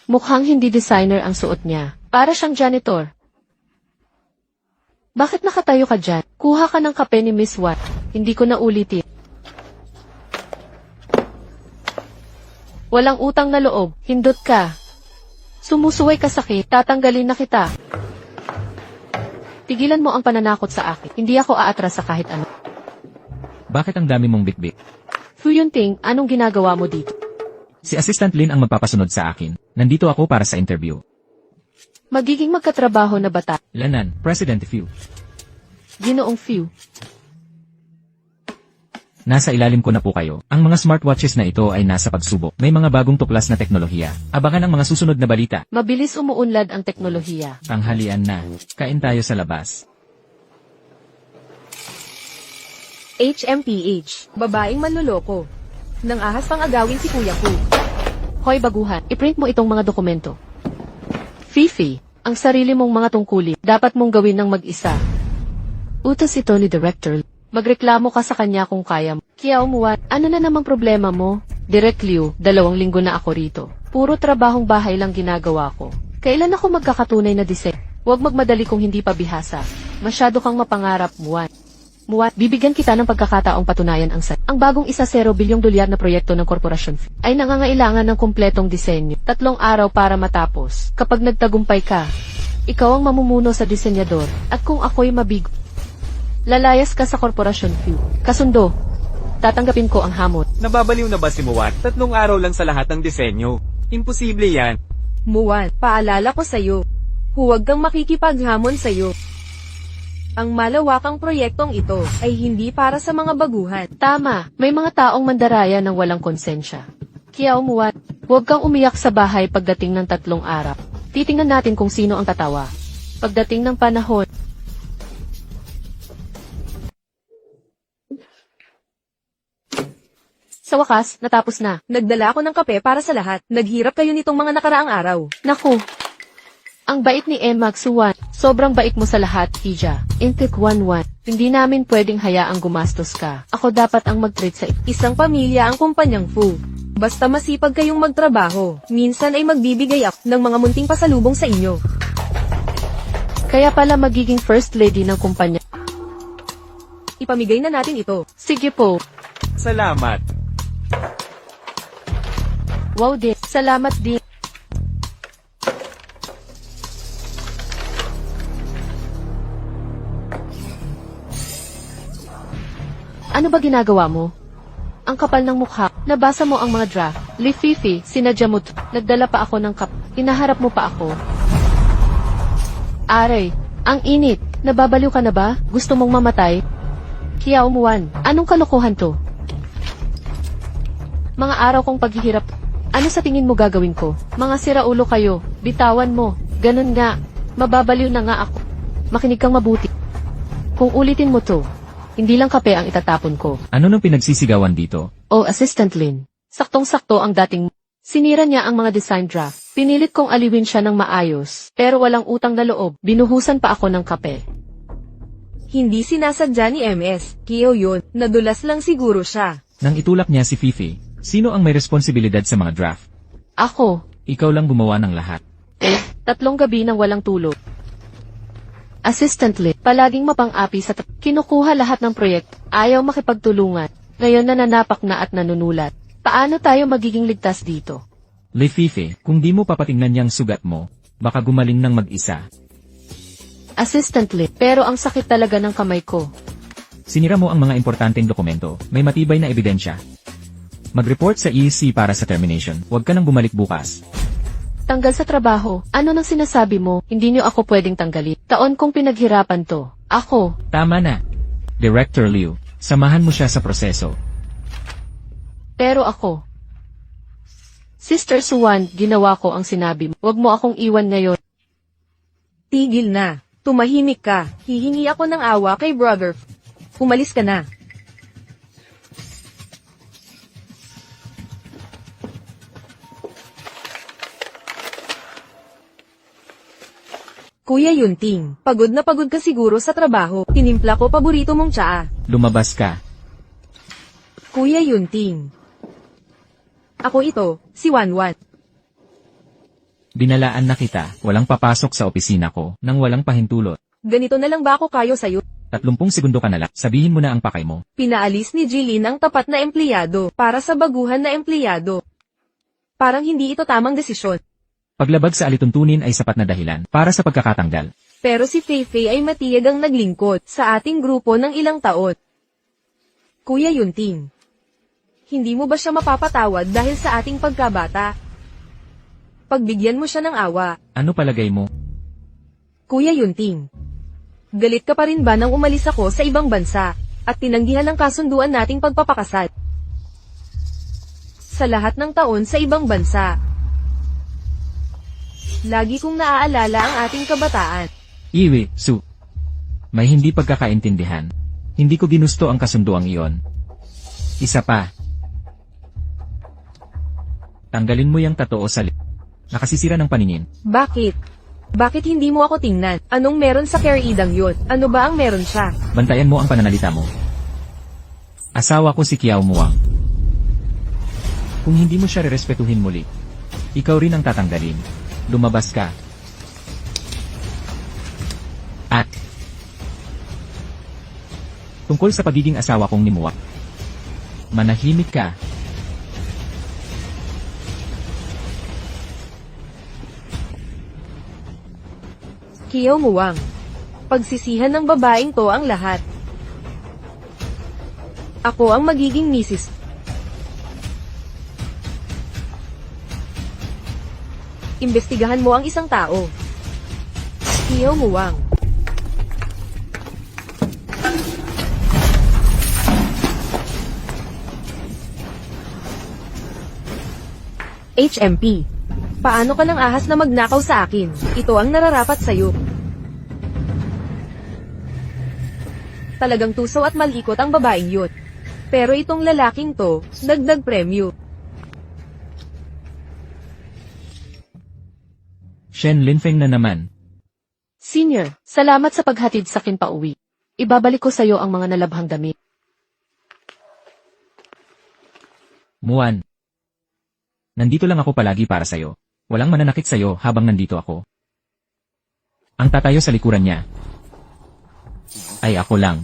Mukhang hindi designer ang suot niya. Para siyang janitor. Bakit nakatayo ka dyan? Kuha ka ng kape ni Miss Watt. Hindi ko na ulitin. Walang utang na loob. Hindot ka. Sumusuway ka sakit. Tatanggalin na kita. Tigilan mo ang pananakot sa akin. Hindi ako aatras sa kahit ano. Bakit ang dami mong bitbit? Fu Yunting, anong ginagawa mo dito? Si Assistant Lin ang magpapasunod sa akin. Nandito ako para sa interview. Magiging magkatrabaho na bata. Lanan, President Fu. Ginoong Fu. Nasa ilalim ko na po kayo. Ang mga smartwatches na ito ay nasa pagsubok. May mga bagong tuklas na teknolohiya. Abangan ang mga susunod na balita. Mabilis umuunlad ang teknolohiya. Tanghalian na. Kain tayo sa labas. HMPH. Babaeng manloloko. Nang ahas pang agawin si Kuya Fu. Hoy baguhan, iprint mo itong mga dokumento. Fifi, ang sarili mong mga tungkulin, dapat mong gawin ng mag-isa. Utos ito ni Director. Magreklamo ka sa kanya kung kaya mo. Kiao Muwan, ano na namang problema mo? Direk Liu, 2 linggo na ako rito. Puro trabahong bahay lang ginagawa ko. Kailan ako magkakatunay na design? Huwag magmadali kung hindi pa bihasa. Masyado kang mapangarap, Muwan. Muwan, bibigyan kita ng pagkakataong patunayan ang bagong $1 bilyong na proyekto ng korporasyon ay nangangailangan ng kumpletong disenyo. 3 araw para matapos. Kapag nagtagumpay ka, ikaw ang mamumuno sa disenyador. At kung ako'y mabigo, lalayas ka sa korporasyon Fu. Kasundo, tatanggapin ko ang hamon. Nababaliw na ba si Muwat? 3 araw lang sa lahat ng disenyo. Imposible yan. Muwan, paalala ko sa'yo. Huwag kang makikipaghamon sa'yo. Ang malawakang proyektong ito ay hindi para sa mga baguhan. Tama, may mga taong mandaraya ng walang konsensya. Kiao Muwan, huwag kang umiyak sa bahay pagdating ng 3 araw. Titingnan natin kung sino ang tatawa. Pagdating ng panahon, sa wakas, natapos na. Nagdala ako ng kape para sa lahat. Naghirap kayo nitong mga nakaraang araw. Naku, ang bait ni Emma Xuan. Sobrang bait mo sa lahat, Hija. Intik 11. Hindi namin pwedeng hayaang gumastos ka. Ako dapat ang mag-treat sa Isang pamilya ang kumpanyang Fu. Basta masipag kayong magtrabaho, minsan ay magbibigay ako ng mga munting pasalubong sa inyo. Kaya pala magiging first lady ng kumpanya. Ipamigay na natin ito. Sige po. Salamat. Wow din. Salamat din. Ano ba ginagawa mo? Ang kapal ng mukha. Nabasa mo ang mga draft. Li Fifi, sinadya mo. Nagdala pa ako ng kap. Hinaharap mo pa ako. Aray, ang init. Nababaliw ka na ba? Gusto mong mamatay? Kiao Muwan, anong kalokohan to? Mga araw kong paghihirap. Ano sa tingin mo gagawin ko? Mga siraulo kayo. Bitawan mo. Ganun nga. Mababaliw na nga ako. Makinig kang mabuti. Kung ulitin mo to, hindi lang kape ang itatapon ko. Ano nang pinagsisigawan dito? Oh, Assistant Lin. Saktong-sakto ang dating. Sinira niya ang mga design draft. Pinilit kong aliwin siya ng maayos. Pero walang utang na loob. Binuhusan pa ako ng kape. Hindi sinasadya ni MS. Kiyo yun. Nadulas lang siguro siya. Nang itulak niya si Fifi, sino ang may responsibilidad sa mga draft? Ako. Ikaw lang gumawa ng lahat. 3 gabi nang walang tulog. Assistant Lin, palaging mapang-api sa kinukuha lahat ng proyekto. Ayaw makipagtulungan. Ngayon nananapak na at nanunulat. Paano tayo magiging ligtas dito? Li Fifi, kung di mo papatingnan yang sugat mo, baka gumaling ng mag-isa. Assistant Lin, pero ang sakit talaga ng kamay ko. Sinira mo ang mga importanteng dokumento, may matibay na ebidensya. Mag-report sa EC para sa termination, huwag ka nang bumalik bukas. Tanggal sa trabaho, ano nang sinasabi mo, hindi niyo ako pwedeng tanggalin. Taon kong pinaghirapan to. Ako. Tama na. Director Liu, samahan mo siya sa proseso. Pero ako. Sister Suwan, ginawa ko ang sinabi mo. Huwag mo akong iwan ngayon. Tigil na. Tumahimik ka. Hihingi ako ng awa kay brother. Umalis ka na. Kuya Yunting, pagod na pagod ka siguro sa trabaho. Tinimpla ko paborito mong tsaa. Lumabas ka. Kuya Yunting. Ako ito, si Wanwan. Binalaan na kita, walang papasok sa opisina ko, nang walang pahintulot. Ganito na lang ba ako kayo sa'yo? 30 segundo ka na lang, sabihin mo na ang pakay mo. Pinaalis ni Jeline ang tapat na empleyado para sa baguhan na empleyado. Parang hindi ito tamang desisyon. Paglabag sa alituntunin ay sapat na dahilan para sa pagkakatanggal. Pero si Feifei ay matiyag ang naglingkod sa ating grupo ng ilang taon. Kuya Yunting. Hindi mo ba siya mapapatawad dahil sa ating pagkabata? Pagbigyan mo siya ng awa. Ano palagay mo? Kuya Yunting. Galit ka pa rin ba nang umalis ako sa ibang bansa at tinanggihan ang kasunduan nating pagpapakasal? Sa lahat ng taon sa ibang bansa. Lagi kong naaalala ang ating kabataan. Iwi, Su. May hindi pagkakaintindihan. Hindi ko ginusto ang kasunduang iyon. Isa pa. Tanggalin mo yung tattoo sa nakasisira ng paningin. Bakit? Bakit hindi mo ako tingnan? Anong meron sa Keridang yun? Ano ba ang meron siya? Bantayan mo ang pananalita mo. Asawa ko si Kiao Muang. Kung hindi mo siya rerespetuhin muli, ikaw rin ang tatanggalin. Lumabas ka. At tungkol sa pagiging asawa kong ni Muang, manahimik ka. Kiao Muang. Pagsisihan ng babaeng to ang lahat. Ako ang magiging misis. Imbestigahan mo ang isang tao. Kiao Muang. HMP. Paano ka ng ahas na magnakaw sa akin? Ito ang nararapat sa'yo. Talagang tusaw at malikot ang babaeng yun. Pero itong lalaking to, dagdag premyo. Shen Linfeng na naman. Senior, salamat sa paghatid sa akin pauwi. Ibabalik ko sa'yo ang mga nalabhang damit. Muan. Nandito lang ako palagi para sa'yo. Walang mananakit sa'yo habang nandito ako. Ang tatayo sa likuran niya ay ako lang.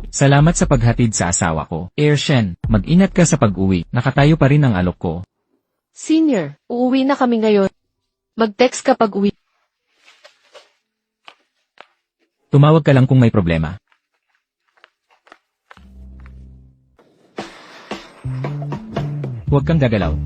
Salamat sa paghatid sa asawa ko. Air Shen, mag-ingat ka sa pag-uwi. Nakatayo pa rin ang alok ko. Senior, uuwi na kami ngayon. Mag-text ka pag uwi. Tumawag ka lang kung may problema. Huwag kang gagalaw.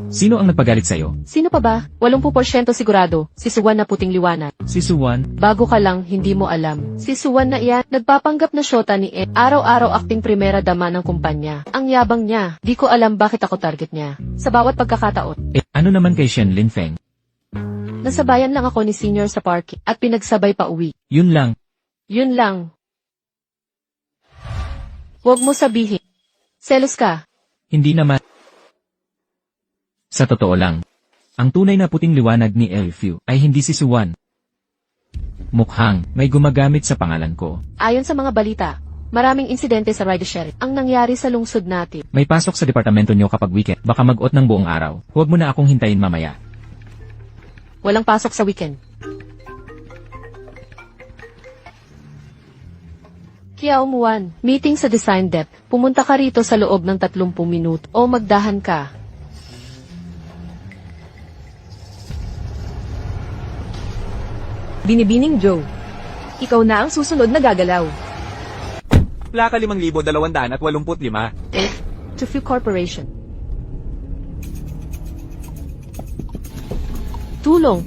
Sino ang nagpagalit sa'yo? Sino pa ba? 80% sigurado. Si Suwan na puting liwanag. Si Suwan? Bago ka lang, hindi mo alam. Si Suwan na iyan, nagpapanggap na syota ni Ed. Araw-araw acting primera dama ng kumpanya. Ang yabang niya. Di ko alam bakit ako target niya. Sa bawat pagkakataon. Ano naman kay Shen Linfeng? Nasabayan lang ako ni Senior sa parking at pinagsabay pa uwi. Yun lang. Yun lang. Huwag mo sabihin. Selos ka. Hindi naman. Sa totoo lang, ang tunay na puting liwanag ni Elfew ay hindi si Suwan. Mukhang may gumagamit sa pangalan ko. Ayon sa mga balita, maraming insidente sa rideshare ang nangyari sa lungsod natin. May pasok sa departamento nyo kapag weekend, baka mag-ot ng buong araw. Huwag mo na akong hintayin mamaya. Walang pasok sa weekend. Kiao Muan, meeting sa design dep. Pumunta ka rito sa loob ng 30 minuto o magdahan ka. Binibining Joe. Ikaw na ang susunod na gagalaw. Plaka 5,285. To Few Corporation. Tulong.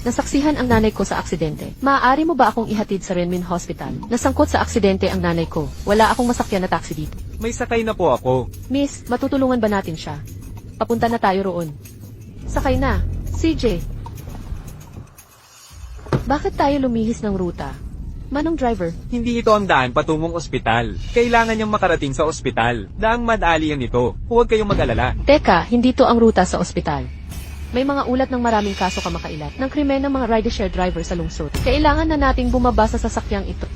Nasaksihan ang nanay ko sa aksidente. Maaari mo ba akong ihatid sa Renmin Hospital? Nasangkot sa aksidente ang nanay ko. Wala akong masakyan na taxi dito. May sakay na po ako. Miss, matutulungan ba natin siya? Papunta na tayo roon. Sakay na. CJ. Bakit tayo lumihis ng ruta? Manong driver? Hindi ito ang daan patungong ospital. Kailangan niyang makarating sa ospital. Daang madali yan ito. Huwag kayong mag-alala. Teka, hindi to ang ruta sa ospital. May mga ulat ng maraming kaso kamakailan ng krimen ng mga rideshare driver sa lungsod. Kailangan na nating bumaba sa sasakyang ito.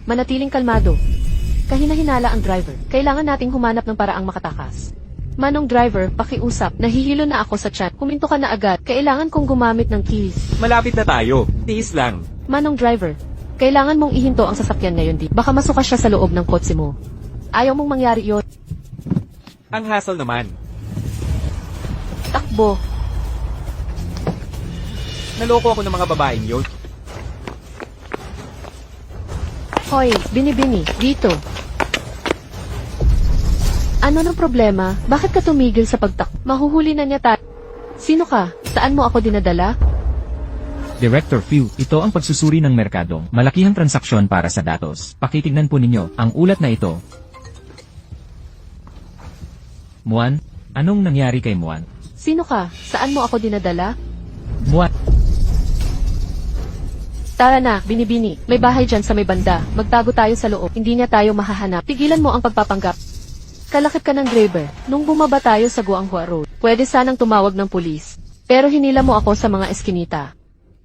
Manatiling kalmado. Kahina-hinala ang driver. Kailangan nating humanap ng paraang makatakas. Manong driver, pakiusap. Nahihilo na ako sa chat. Kuminto ka na agad. Kailangan kong gumamit ng keys. Malapit na tayo. Tiis lang. Manong driver, kailangan mong ihinto ang sasakyan ngayon di. Baka masuka siya sa loob ng kotse mo. Ayaw mong mangyari yon. Ang hassle naman. Takbo. Naloko ako ng mga babaeng yun. Hoy, binibini, dito. Ano ng problema? Bakit ka tumigil sa pagtak? Mahuhuli na niya tayo. Sino ka? Saan mo ako dinadala? Director Few, ito ang pagsusuri ng merkado. Malakihang transaksyon para sa datos. Pakitignan po ninyo ang ulat na ito. Muan, anong nangyari kay Muan? Sino ka? Saan mo ako dinadala? Muan, Tara na, binibini. May bahay dyan sa may banda. Magtago tayo sa loob. Hindi niya tayo mahahanap. Pigilan mo ang pagpapanggap. Kalakip ka ng driver. Nung bumaba tayo sa Guanghua Road, pwede sanang tumawag ng pulis. Pero hinila mo ako sa mga eskinita.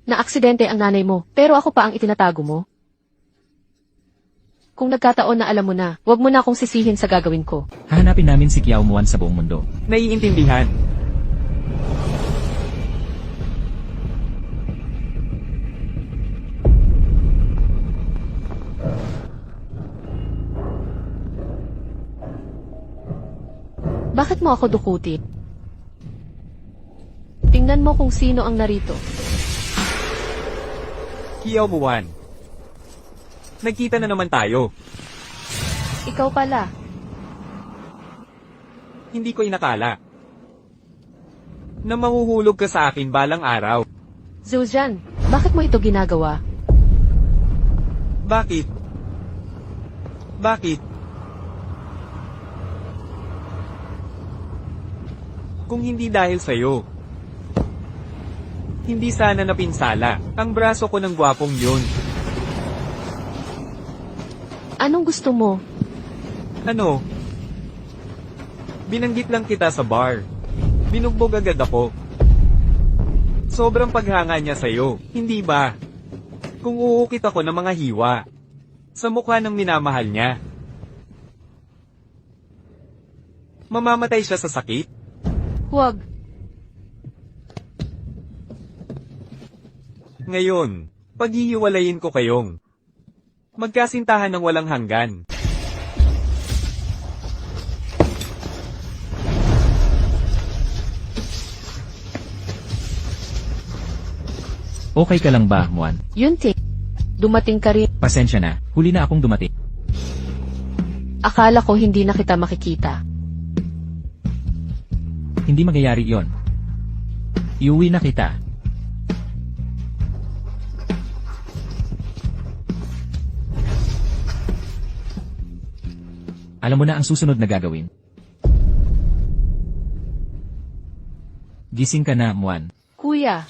Na-aksidente ang nanay mo, pero ako pa ang itinatago mo. Kung nagkataon na alam mo na, wag mo na akong sisihin sa gagawin ko. hahanapin namin si Kiao Muan sa buong mundo. Naiintindihan. Bakit mo ako dukutin? Tingnan mo kung sino ang narito. Kiao Muan. Nagkita na naman tayo. Ikaw pala. Hindi ko inakala na mahuhulog ka sa akin balang araw. Zuzan, bakit mo ito ginagawa? Bakit? Bakit? Kung hindi dahil sa'yo, hindi sana napinsala ang braso ko ng gwapong yun. Anong gusto mo? Ano? Binanggit lang kita sa bar. Binugbog agad ako. Sobrang paghanga niya sa'yo, hindi ba? Kung uukit ako ng mga hiwa sa mukha ng minamahal niya, mamamatay siya sa sakit? Huwag. Ngayon, paghihiwalayin ko kayong magkasintahan ng walang hanggan. Okay ka lang ba, Muan? Yun, Ting. Dumating ka rin. Pasensya na, huli na akong dumating. Akala ko hindi na kita makikita. Hindi mangyayari yon. Iuwi na kita. Alam mo na ang susunod na gagawin. Gising ka na, Muan. Kuya.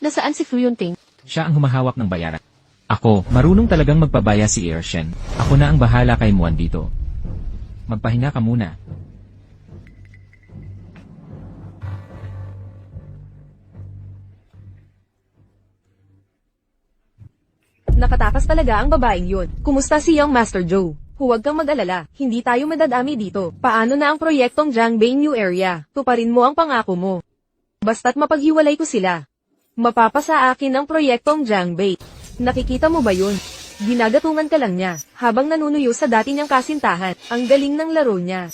Nasaan si Fuyunting? Siya ang humahawak ng bayaran. Ako, marunong talagang magpabaya si Ershen. Ako na ang bahala kay Muan dito. Magpahinga ka muna. Nakatakas talaga ang babaeng yun. Kumusta si Young Master Joe? Huwag kang mag-alala, hindi tayo madadami dito. Paano na ang proyektong Jiangbei New Area? Tuparin mo ang pangako mo. Basta't mapaghiwalay ko sila. Mapapasa akin ang proyektong Jiangbei. Nakikita mo ba yun? Ginagatungan ka lang niya, habang nanunuyo sa dati niyang kasintahan. Ang galing ng laro niya.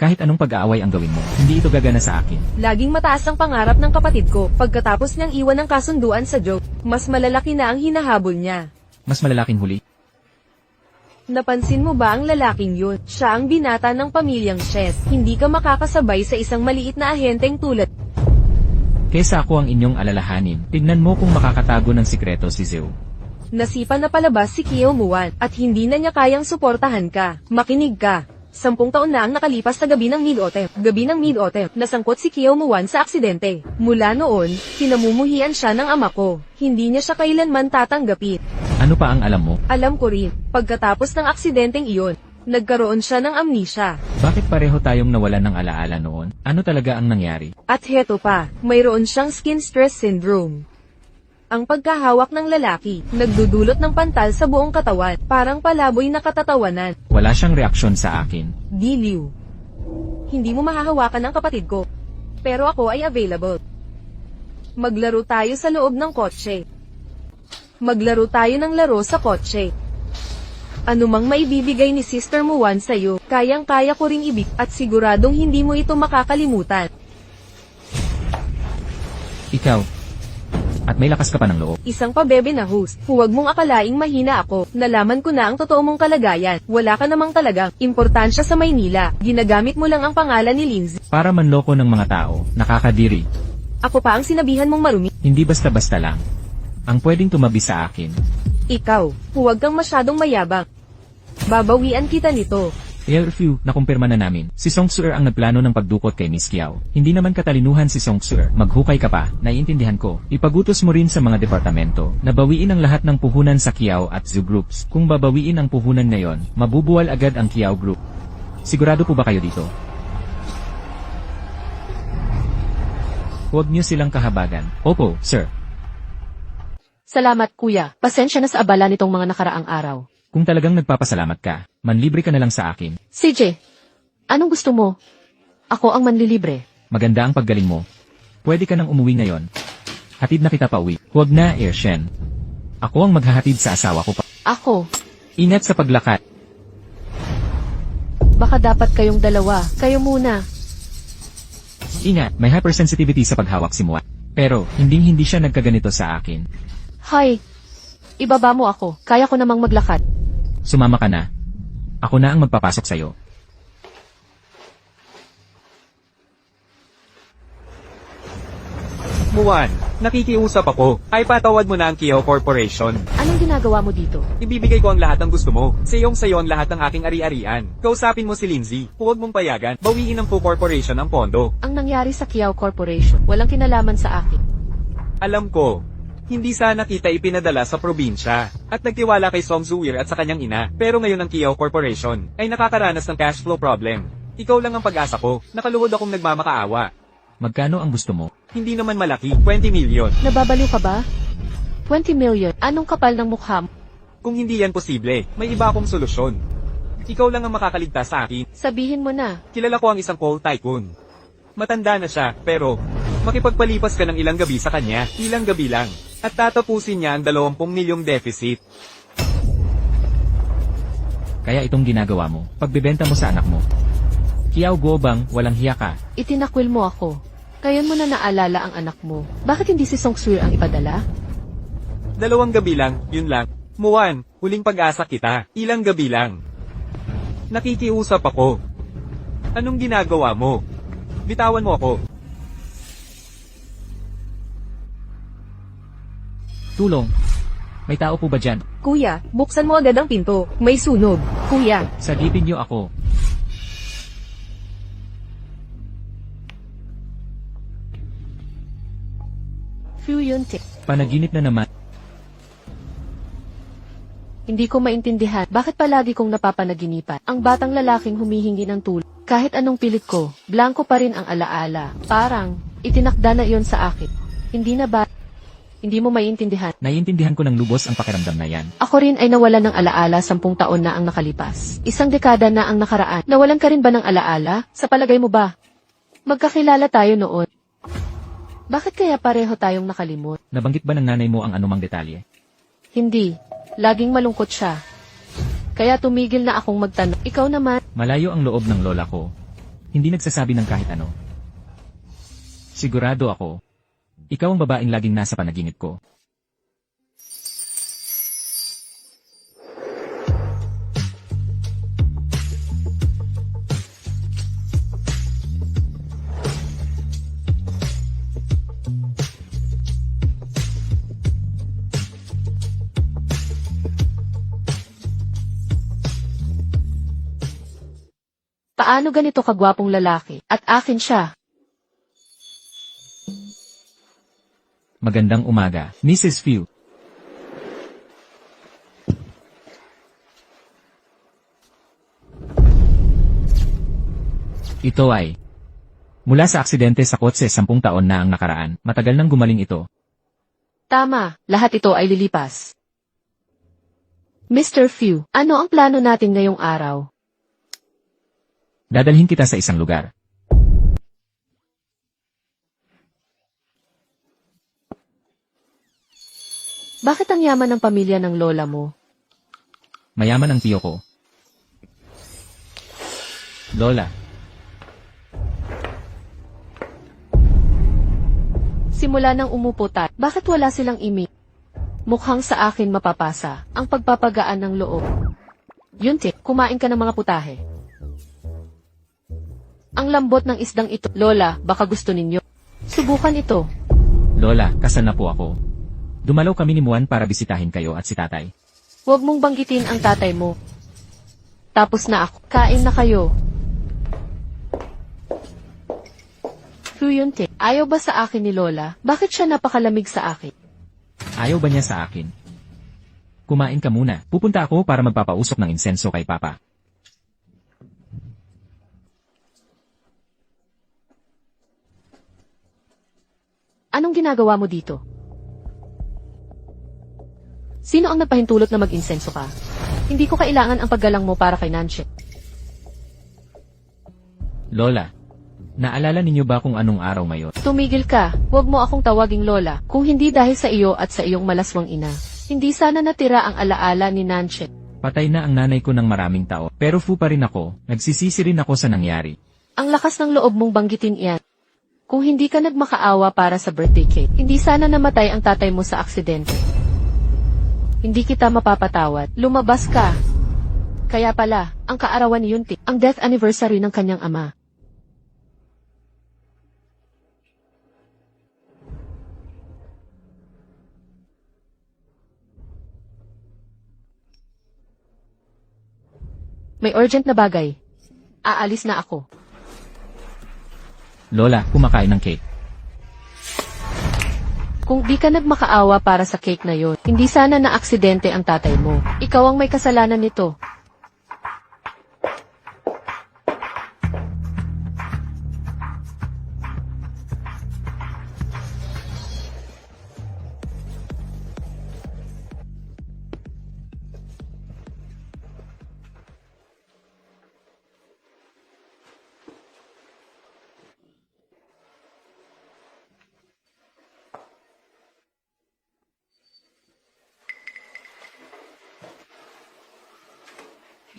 Kahit anong pag-aaway ang gawin mo, hindi ito gagana sa akin. Laging mataas ang pangarap ng kapatid ko. Pagkatapos niyang iwan ng kasunduan sa Joe, mas malalaki na ang hinahabol niya. Mas malalaking huli. Napansin mo ba ang lalaking yun? Siya ang binata ng pamilyang Shes. Hindi ka makakasabay sa isang maliit na ahenteng tulad. Kesa ako ang inyong alalahanin, tignan mo kung makakatago ng sikreto si Zeo. Nasipa na palabas si Kiao Muan, at hindi na niya kayang suportahan ka. Makinig ka. 10 taon na ang nakalipas sa gabi ng Mid-Autumn, nasangkot si Kiao Muan sa aksidente. Mula noon, kinamumuhian siya ng ama ko. Hindi niya siya kailanman tatanggapin. Ano pa ang alam mo? Alam ko rin, pagkatapos ng aksidenteng iyon, nagkaroon siya ng amnesia. Bakit pareho tayong nawalan ng alaala noon? Ano talaga ang nangyari? At heto pa, mayroon siyang skin stress syndrome. Ang pagkahawak ng lalaki, nagdudulot ng pantal sa buong katawan, parang palaboy na katatawanan. Wala siyang reaksyon sa akin. Diliw. Hindi mo mahahawakan ang kapatid ko. Pero ako ay available. Maglaro tayo sa loob ng kotse. Maglaro tayo ng laro sa kotse. Anumang maibibigay ni Sister Muwan sa'yo, kayang-kaya ko ring ibig, at siguradong hindi mo ito makakalimutan. Ikaw. At may lakas ka pa ng loob. Isang pabebe na host. Huwag mong akalaing mahina ako. Nalaman ko na ang totoo mong kalagayan. Wala ka namang talagang importansya sa Maynila. Ginagamit mo lang ang pangalan ni Lindsay. Para manloko ng mga tao, nakakadiri. Ako pa ang sinabihan mong marumi. Hindi basta-basta lang. Ang pwedeng tumabi sa akin. Ikaw, huwag kang masyadong mayabang. Babawian kita nito. Airview, nakumpirma na namin. Si Song Suer ang nagplano ng pagdukot kay Miss Kiao. Hindi naman katalinuhan si Song Suer. Maghukay ka pa, naiintindihan ko. Ipagutos mo rin sa mga departamento na bawiin ang lahat ng puhunan sa Kiao at Zoo Groups. Kung babawiin ang puhunan ngayon, mabubuwal agad ang Kiao Group. Sigurado po ba kayo dito? Huwag niyo silang kahabagan. Opo, sir. Salamat kuya, pasensya na sa abala nitong mga nakaraang araw. Kung talagang nagpapasalamat ka, manlibre ka na lang sa akin. CJ, anong gusto mo? Ako ang manlilibre. Maganda ang paggaling mo. Pwede ka nang umuwi ngayon. Hatid na kita pa uwi. Huwag na, Shen. Ako ang maghahatid sa asawa ko pa. Ako, Ingat sa paglakad. baka dapat kayong dalawa, kayo muna. Ingat, may hypersensitivity sa paghawak si Mua. Pero, hindi siya nagkaganito sa akin. Hay, ibaba mo ako, kaya ko namang maglakad. Sumama ka na. Ako na ang magpapasok sa'yo. Muwan, nakikiusap ako. Ay patawad mo na ang Kiao Corporation. Anong ginagawa mo dito? Ibibigay ko ang lahat ng gusto mo. Sayo ang lahat ng aking ari-arian. Kausapin mo si Lindsay. Huwag mong payagan. Bawiin ng Poo Corporation ang pondo. Ang nangyari sa Kiao Corporation, walang kinalaman sa akin. Alam ko. Hindi sana kita ipinadala sa probinsya. At nagtiwala kay Song Zuir at sa kanyang ina. Pero ngayon ang Kiao Corporation ay nakakaranas ng cash flow problem. Ikaw lang ang pag-asa ko. Nakaluhod akong nagmamakaawa. Magkano ang gusto mo? Hindi naman malaki, 20 million. Nababaliw ka ba? 20 million, anong kapal ng mukha mo? Kung hindi yan posible, may iba akong solusyon. Ikaw lang ang makakaligtas sa akin. Sabihin mo na. Kilala ko ang isang coal tycoon. Matanda na siya, pero makipagpalipas ka ng ilang gabi sa kanya, ilang gabi lang. At tatapusin niya ang 20 milyong deficit. Kaya itong ginagawa mo, pagbebenta mo sa anak mo. Kiao Gobang, walang hiya ka. Itinakwil mo ako. Ngayon mo na naalala ang anak mo. Bakit hindi si Song Suir ang ipadala? 2 gabi lang, yun lang. Muwan, huling pag-asa kita, ilang gabi lang. Nakikiusap ako. Anong ginagawa mo? Bitawan mo ako. Tulong. May tao po ba dyan? Kuya, buksan mo agad ang pinto. May sunog. Kuya, Sagipin niyo ako. Fuyuntik. Panaginip na naman. Hindi ko maintindihan bakit palagi kong napapanaginipan ang batang lalaking humihingi ng tulong. Kahit anong pilit ko, blanco pa rin ang alaala. Parang, itinakda na iyon sa akin. Hindi na ba? Hindi mo maintindihan. Naiintindihan ko ng lubos ang pakiramdam na yan. Ako rin ay nawalan ng alaala 10 taon na ang nakalipas. 1 dekada na ang nakaraan. Nawalan ka rin ba ng alaala? Sa palagay mo ba? Magkakilala tayo noon. Bakit kaya pareho tayong nakalimot? Nabanggit ba ng nanay mo ang anumang detalye? Hindi. Laging malungkot siya. Kaya tumigil na akong magtanong. Ikaw naman, Malayo ang loob ng lola ko. Hindi nagsasabi ng kahit ano. Sigurado ako. Ikaw ang babaeng laging nasa panaginip ko. paano ganito kagwapong lalaki? At akin siya. Magandang umaga, Mrs. Few. Ito ay mula sa aksidente sa kotse 10 taon na ang nakaraan. Matagal nang gumaling ito. Tama, lahat ito ay lilipas. Mr. Fu, ano ang plano natin ngayong araw? Dadalhin kita sa isang lugar. Bakit ang yaman ng pamilya ng lola mo? Mayaman ang tiyo ko. Lola, Simula nang umupo tayo, bakit wala silang imi? Mukhang sa akin mapapasa ang pagpapagaan ng loob. Yunti, kumain ka ng mga putahe. Ang lambot ng isdang ito. Lola, baka gusto ninyo. Subukan ito. Lola, kasal na po ako. Dumalaw kami ni Muan para bisitahin kayo at si tatay. Huwag mong banggitin ang tatay mo. Tapos na ako. Kain na kayo. Fuyunte, ayaw ba sa akin ni Lola? Bakit siya napakalamig sa akin? Ayaw ba niya sa akin? Kumain ka muna. Pupunta ako para magpapausok ng insenso kay Papa. Anong ginagawa mo dito? Sino ang nagpahintulot na mag-insenso ka? Hindi ko kailangan ang paggalang mo para kay Nancy. Lola, naalala ninyo ba kung anong araw ngayon? Tumigil ka, huwag mo akong tawaging Lola, kung hindi dahil sa iyo at sa iyong malaswang ina. Hindi sana natira ang alaala ni Nancy. Patay na ang nanay ko ng maraming tao, pero fu pa rin ako, nagsisisi rin ako sa nangyari. Ang lakas ng loob mong banggitin iyan. Kung hindi ka nagmakaawa para sa birthday cake, hindi sana namatay ang tatay mo sa aksidente. Hindi kita mapapatawad. Lumabas ka. Kaya pala, ang kaarawan ni Yunti, ang death anniversary ng kanyang ama. May urgent na bagay. Aalis na ako. Lola, kumakain ng cake. Kung di ka nagmakaawa para sa cake na yon, hindi sana na aksidente ang tatay mo. Ikaw ang may kasalanan nito.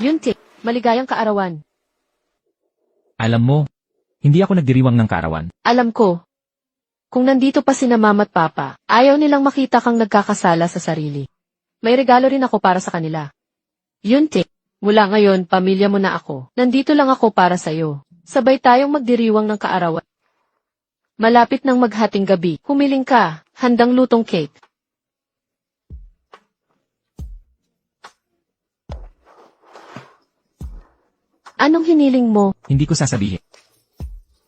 Yunti, maligayang kaarawan. Alam mo, hindi ako nagdiriwang ng kaarawan. Alam ko. Kung nandito pa sina mama at papa, ayaw nilang makita kang nagkakasala sa sarili. May regalo rin ako para sa kanila. Yunti, mula ngayon, pamilya mo na ako. Nandito lang ako para sa'yo. Sabay tayong magdiriwang ng kaarawan. Malapit ng maghating gabi, humiling ka, handang lutong cake. Anong hiniling mo? Hindi ko sasabihin.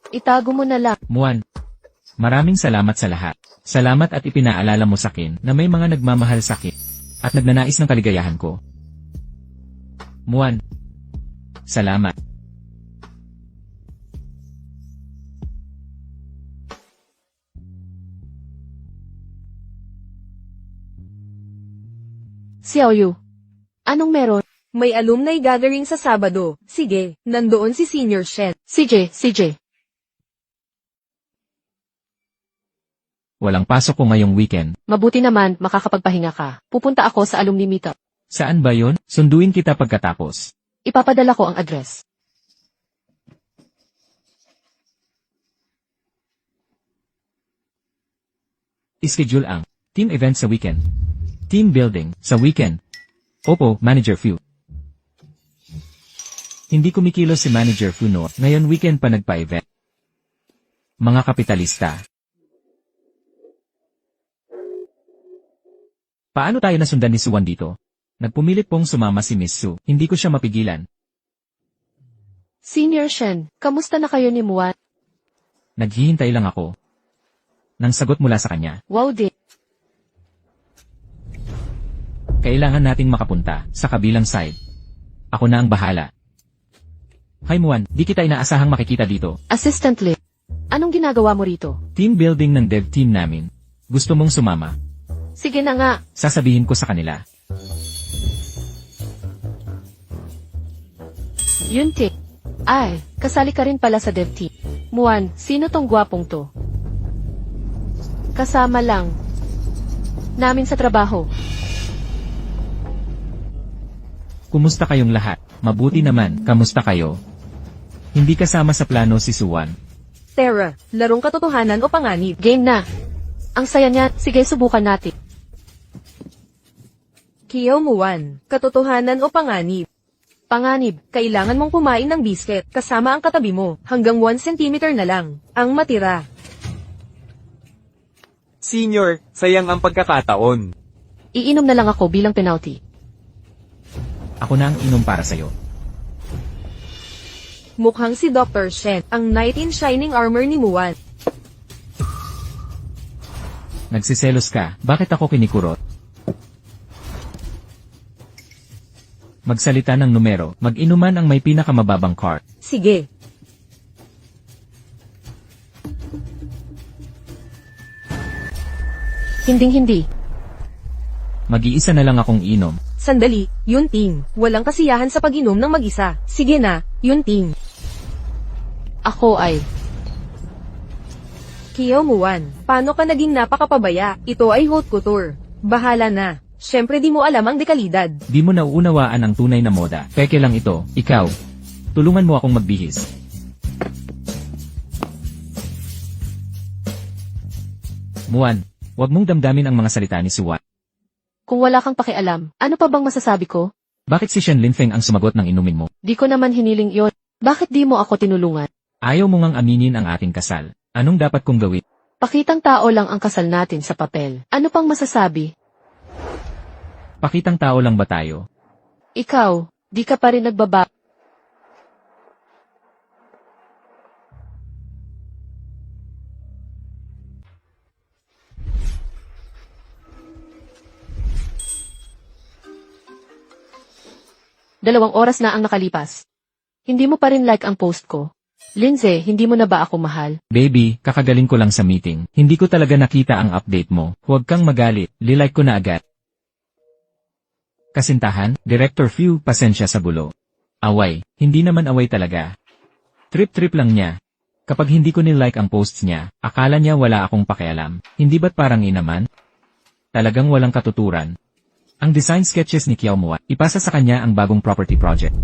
Itago mo na lang. Muan, maraming salamat sa lahat. Salamat at ipinaalala mo sa akin na may mga nagmamahal sa akin at nagnanais ng kaligayahan ko. Muan, salamat. Xiaoyu, anong meron? May alumni gathering sa Sabado. Sige, nandoon si Senior Shen. CJ. Walang pasok ko ngayong weekend. Mabuti naman, makakapagpahinga ka. Pupunta ako sa alumni meetup. Saan ba yon? Sunduin kita pagkatapos. Ipapadala ko ang address. Ischedule ang team event sa weekend. Team building sa weekend. Opo, Manager Fu. Hindi kumikilos si Manager Fu no, ngayon weekend pa nagpa-event. Mga kapitalista. Paano tayo nasundan ni Suwan dito? Nagpumilit pong sumama si Miss Su, hindi ko siya mapigilan. Senior Shen, kamusta na kayo ni Muan? Naghihintay lang ako ng sagot mula sa kanya. Wow di. Kailangan nating makapunta sa kabilang side. Ako na ang bahala. Hi Muan, di kita inaasahang makikita dito. Assistant Lee, anong ginagawa mo rito? Team building ng dev team namin. Gusto mong sumama? Sige na nga. Sasabihin ko sa kanila. Yunting. Ay, kasali ka rin pala sa dev team. Muan, sino tong gwapong to? Kasama lang namin sa trabaho. Kumusta kayong lahat? Mabuti naman, kamusta kayo? Hindi kasama sa plano si Suwan. Terra, larong katotohanan o panganib? Game na. Ang saya niya, sige subukan natin. Kiyaw Muwan, katotohanan o panganib? Panganib, Kailangan mong kumain ng bisket kasama ang katabi mo. Hanggang 1 cm na lang ang matira. Senior, sayang ang pagkakataon. iinom na lang ako bilang penalty. Ako na ang inom para sa'yo. Mukhang si Dr. Shen, ang knight in shining armor ni Muwan. Nagsiselos ka, bakit ako kinikurot? Magsalita ng numero, mag-inuman ang may pinakamababang card. Sige. Hinding-hindi. Mag-iisa na lang akong inom. Sandali, Yunting. Walang kasiyahan sa pag-inom ng mag-isa. Sige na, Yunting. Ako ay Kiyaw Muwan, paano ka naging napakapabaya? Ito ay haute couture. Bahala na. Siyempre di mo alam ang dekalidad. Di mo nauunawaan ang tunay na moda. Peke lang ito, ikaw. Tulungan mo akong magbihis. Muan, huwag mong damdamin ang mga salita ni Suwan. kung wala kang pakialam, ano pa bang masasabi ko? Bakit si Shen Linfeng ang sumagot ng inumin mo? Di ko naman hiniling yon. Bakit di mo ako tinulungan? Ayaw mo ngang aminin ang ating kasal. Anong dapat kong gawin? Pakitang tao lang ang kasal natin sa papel. Ano pang masasabi? Pakitang tao lang ba tayo? Ikaw, di ka pa rin nagbaba. Dalawang oras na ang nakalipas. Hindi mo pa rin like ang post ko. Lindsay, hindi mo na ba ako mahal? Baby, kakagaling ko lang sa meeting. Hindi ko talaga nakita ang update mo. Huwag kang magalit, lilike ko na agad. Kasintahan, Director Few, pasensya sa bulo. Away, hindi naman away talaga. Trip-trip lang niya. Kapag hindi ko nilike ang posts niya, akala niya wala akong pakialam. Hindi ba't parang inaman? Talagang walang katuturan. Ang design sketches ni Kiao Muan, ipasa sa kanya ang bagong property project.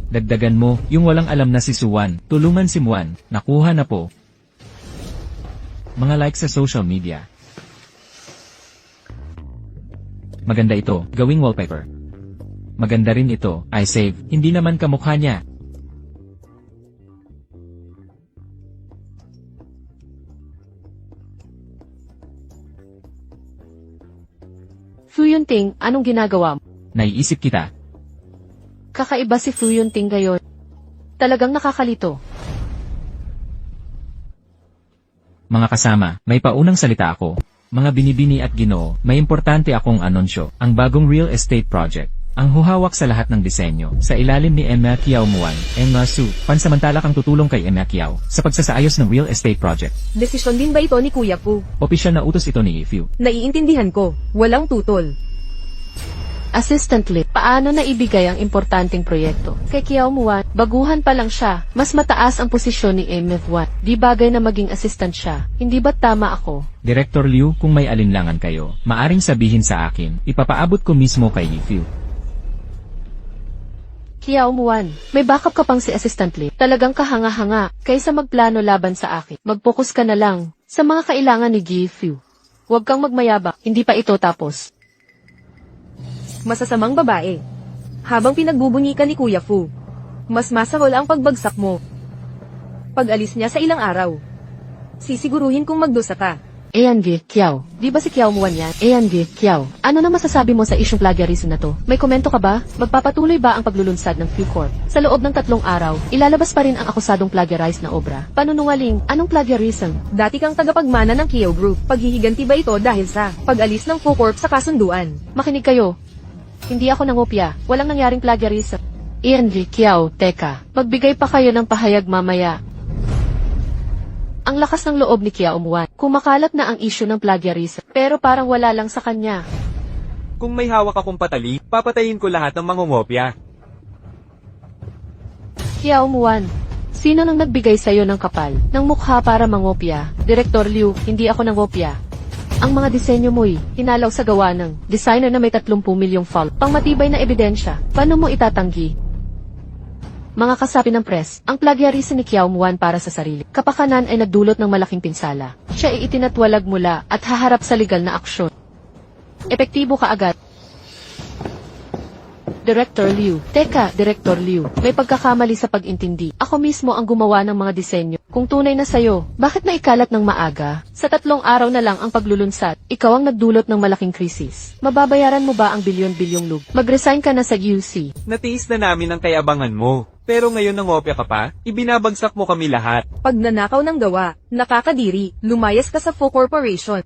Dagdagan mo, yung walang alam na si Suwan, tulungan si Muan, nakuha na po. Mga likes sa social media. Maganda ito, gawing wallpaper. Maganda rin ito, I save, hindi naman kamukha niya. Fu Yunting, anong ginagawa mo? Naiisip kita. Kakaiba si Fu Yunting ngayon. Talagang nakakalito. Mga kasama, may paunang salita ako. Mga binibini at ginoo, may importante akong anunsyo, ang bagong real estate project. Ang huhawak sa lahat ng disenyo, sa ilalim ni Emma Kiao Muan, Emma Su, pansamantala kang tutulong kay Emma Kiao, sa pagsasaayos ng real estate project. Desisyon din ba ito ni Kuya Fu? Opisyal na utos ito ni Ifyu. Naiintindihan ko. Walang tutol. Assistant Lit, paano na ibigay ang importanteng proyekto? Kay Kiao Muan, baguhan pa lang siya, mas mataas ang posisyon ni MF1. Di bagay na maging assistant siya. Hindi ba't tama ako? Director Liu, kung may alinlangan kayo, maaring sabihin sa akin, ipapaabot ko mismo kay Ifyu. Kiao Muan, may backup ka pang si Assistant Lit. Talagang kahanga-hanga, kaysa magplano laban sa akin. Mag-focus ka na lang sa mga kailangan ni Gifu. Huwag kang magmayabak, hindi pa ito tapos. Masasamang babae. Habang pinagbubunyikan ni Kuya Fu, mas masahol ang pagbagsak mo. Pag-alis niya sa ilang araw, sisiguruhin kung magdusa ka. Ayan Kiao, di ba si Kiao Muan yan? Ayan Kiao, ano na masasabi mo sa isyong plagiarism na to? May komento ka ba? Magpapatuloy ba ang paglulunsad ng Fu Corp? Sa loob ng 3 araw, ilalabas pa rin ang akusadong plagiarized na obra. Panunungaling, anong plagiarism? Dati kang tagapagmana ng Kiao Group. Paghihiganti ba ito dahil sa pag-alis ng Fu Corp sa kasunduan? Makinig kayo. Hindi ako nangopya, walang nangyaring plagiarism. Ian Kiao, teka, magbigay pa kayo ng pahayag mamaya. Ang lakas ng loob ni Kiao Muan. Kumakalat na ang issue ng plagiarism, pero parang wala lang sa kanya. Kung may hawak akong patali, papatayin ko lahat ng mangungopya. Kiao Muan, sino nang nagbigay sa'yo ng kapal, ng mukha para mangopya? Direktor Liu, hindi ako nangopya. Ang mga disenyo mo'y hinalaw sa gawa ng designer na may 30 milyong follow. Pangmatibay na ebidensya, paano mo itatanggi? Mga kasapi ng press, ang plagiarism ni Kiao Muan para sa sarili. Kapakanan ay nagdulot ng malaking pinsala. Siya ay itinatwalag mula at haharap sa legal na aksyon. Epektibo ka agad. Director Liu. Teka, Director Liu. May pagkakamali sa pag-intindi. Ako mismo ang gumawa ng mga disenyo. Kung tunay na sayo, bakit naikalat ng maaga? Sa 3 araw na lang ang paglulunsad, ikaw ang nagdulot ng malaking krisis. Mababayaran mo ba ang bilyon-bilyong lug? Mag-resign ka na sa UC. Natiis na namin ang kayabangan mo. Pero ngayon nangopya ka pa, ibinabagsak mo kami lahat. Pagnanakaw ng gawa, nakakadiri, lumayas ka sa Fo Corporation.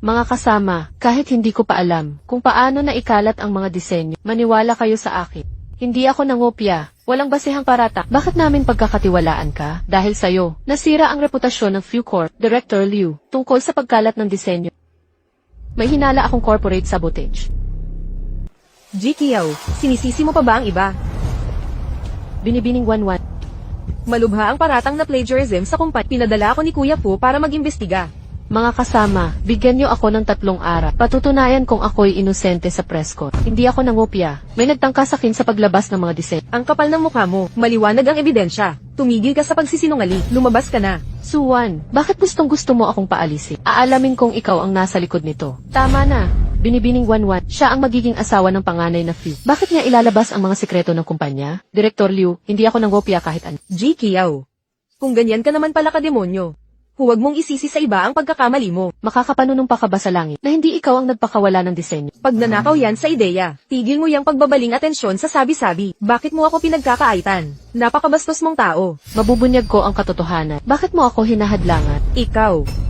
Mga kasama, kahit hindi ko pa alam kung paano naikalat ang mga disenyo, maniwala kayo sa akin. Hindi ako nangopya, walang basehang parata. Bakit namin pagkakatiwalaan ka? Dahil sa'yo, nasira ang reputasyon ng Fucorp, Director Liu, tungkol sa pagkalat ng disenyo. May hinala akong corporate sabotage. G. Kiao, sinisisi mo pa ba ang iba? Binibining 1-1. Malubha ang paratang na plagiarism sa kumpanya. Pinadala ako ni Kuya Po para mag-imbestiga. Mga kasama, bigyan niyo ako ng 3 araw. Patutunayan kung ako'y inosente sa press con. Hindi ako nangopya. May nagtangka sa akin sa paglabas ng mga disenyo. Ang kapal ng mukha mo, maliwanag ang ebidensya. Tumigil ka sa pagsisinungaling, lumabas ka na. Suwan, bakit gustong-gusto mo akong paalisin? Aalamin kong ikaw ang nasa likod nito. Tama na. Binibining 1-1, siya ang magiging asawa ng panganay na Fu. Bakit niya ilalabas ang mga sikreto ng kumpanya? Director Liu, hindi ako nangopya kahit ano. G. Kiao, kung ganyan ka naman pala kademonyo, huwag mong isisi sa iba ang pagkakamali mo. Makakapanunong pa ka ba sa langit na hindi ikaw ang nagpakawala ng disenyo? Pag nanakaw yan sa ideya, tigil mo yang pagbabaling atensyon sa sabi-sabi. Bakit mo ako pinagkakaaitan? Napakabastos mong tao. Mabubunyag ko ang katotohanan. Bakit mo ako hinahadlangan? Ikaw.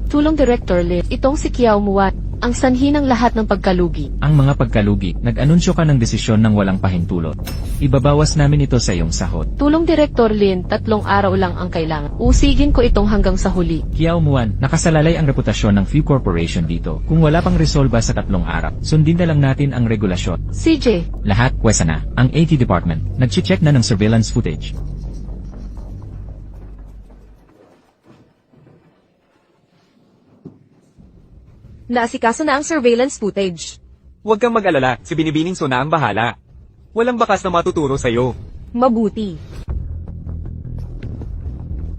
Tulong Director Liu, itong si Kiao Muan, ang sanhi ng lahat ng pagkalugi. Ang mga pagkalugi, nag-anunsyo ka ng desisyon ng walang pahintulot. Ibabawas namin ito sa iyong sahod. Tulong Director Lin, 3 araw lang ang kailangan. Usigin ko itong hanggang sa huli. Kiao Muan, nakasalalay ang reputasyon ng Fu Corporation dito. Kung wala pang resolba sa 3 araw, sundin na lang natin ang regulasyon. CJ, Lahat, pwesa na. Ang AT Department, nag-check na ng surveillance footage. Naasikaso na ang surveillance footage. Huwag kang mag-alala, si Binibining So na ang bahala. Walang bakas na matuturo sa'yo. Mabuti.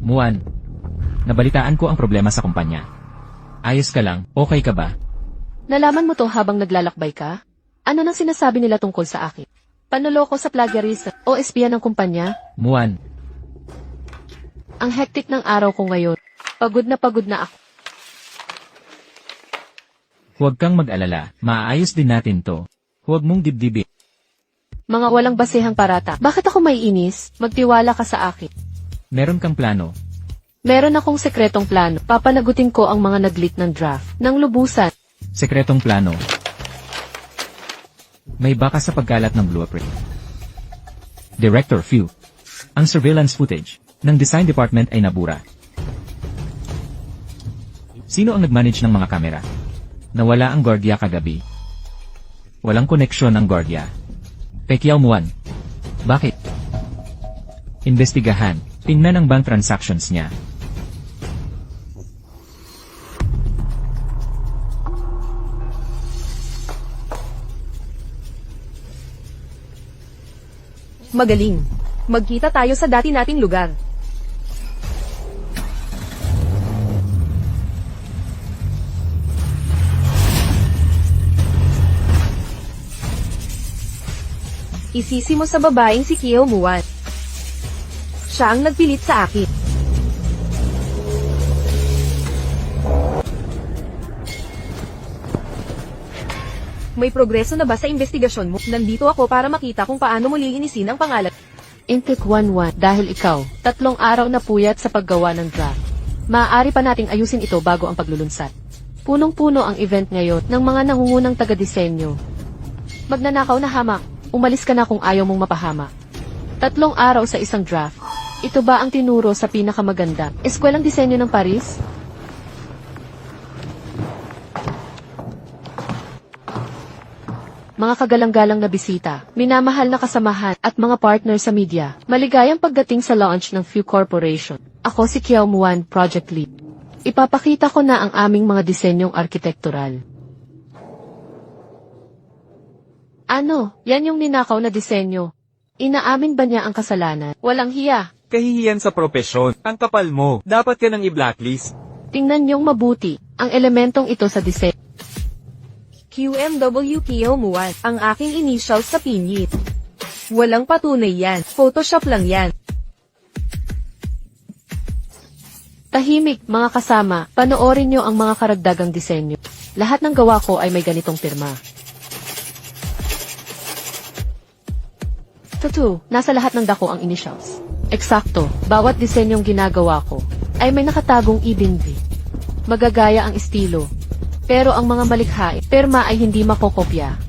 Muan, nabalitaan ko ang problema sa kumpanya. Ayos ka lang, okay ka ba? nalaman mo to habang naglalakbay ka? Ano nang sinasabi nila tungkol sa akin? Panloloko sa plagiarism o espiya ng kumpanya? Muan, Ang hektik ng araw ko ngayon. Pagod na ako. huwag kang mag-alala, maayos din natin to. Huwag mong dibdibin. Mga walang basehang parata. Bakit ako may inis? Magtiwala ka sa akin. Meron kang plano. Meron akong sekretong plano. Papanagutin ko ang mga nag-leak ng draft. Nang lubusan. Sekretong plano. May baka sa pagkalat ng blueprint. Director Fu. Ang surveillance footage ng design department ay nabura. Sino ang nag-manage ng mga kamera? Nawala ang guardia kagabi. Walang koneksyon ang guardia. Kiao Muan. Bakit? Investigahan. Tingnan ang bank transactions niya. Magaling. Magkita tayo sa dati nating lugar. Isisi mo sa babaeng si Kiao Muan. Siya ang nagpilit sa akin. May progreso na ba sa investigasyon mo? Nandito ako para makita kung paano mo lilinisin ang pangalan. Intik 1-1 dahil ikaw, 3 araw na puyat sa paggawa ng draft. Maaari pa nating ayusin ito bago ang paglulunsad. Punong-puno ang event ngayon ng mga nangungunang taga-disenyo. Magnanakaw na hamak, umalis ka na kung ayaw mong mapahama. 3 araw sa isang draft. Ito ba ang tinuro sa pinakamaganda eskwelang disenyo ng Paris? Mga kagalang-galang na bisita, minamahal na kasamahan, at mga partner sa media, maligayang pagdating sa launch ng Few Corporation. Ako si Kiao Muan, Project Lead. Ipapakita ko na ang aming mga disenyong arkitektural. Ano, yan yung ninakaw na disenyo. Inaamin ba niya ang kasalanan? Walang hiya. Kahihiyan sa propesyon. Ang kapal mo. Dapat ka nang i-blacklist. Tingnan niyong mabuti, ang elementong ito sa disenyo. QMW Kiao Muan, ang aking initials sa pinyit. Walang patunay yan, Photoshop lang yan. Tahimik, mga kasama, panoorin niyo ang mga karagdagang disenyo. Lahat ng gawa ko ay may ganitong pirma. Totoo, nasa lahat ng dako ang initials. Eksakto, bawat disenyong ginagawa ko ay may nakatagong ibinbi. Magagaya ang estilo. Pero ang mga malikhain, pirma ay hindi makokopya.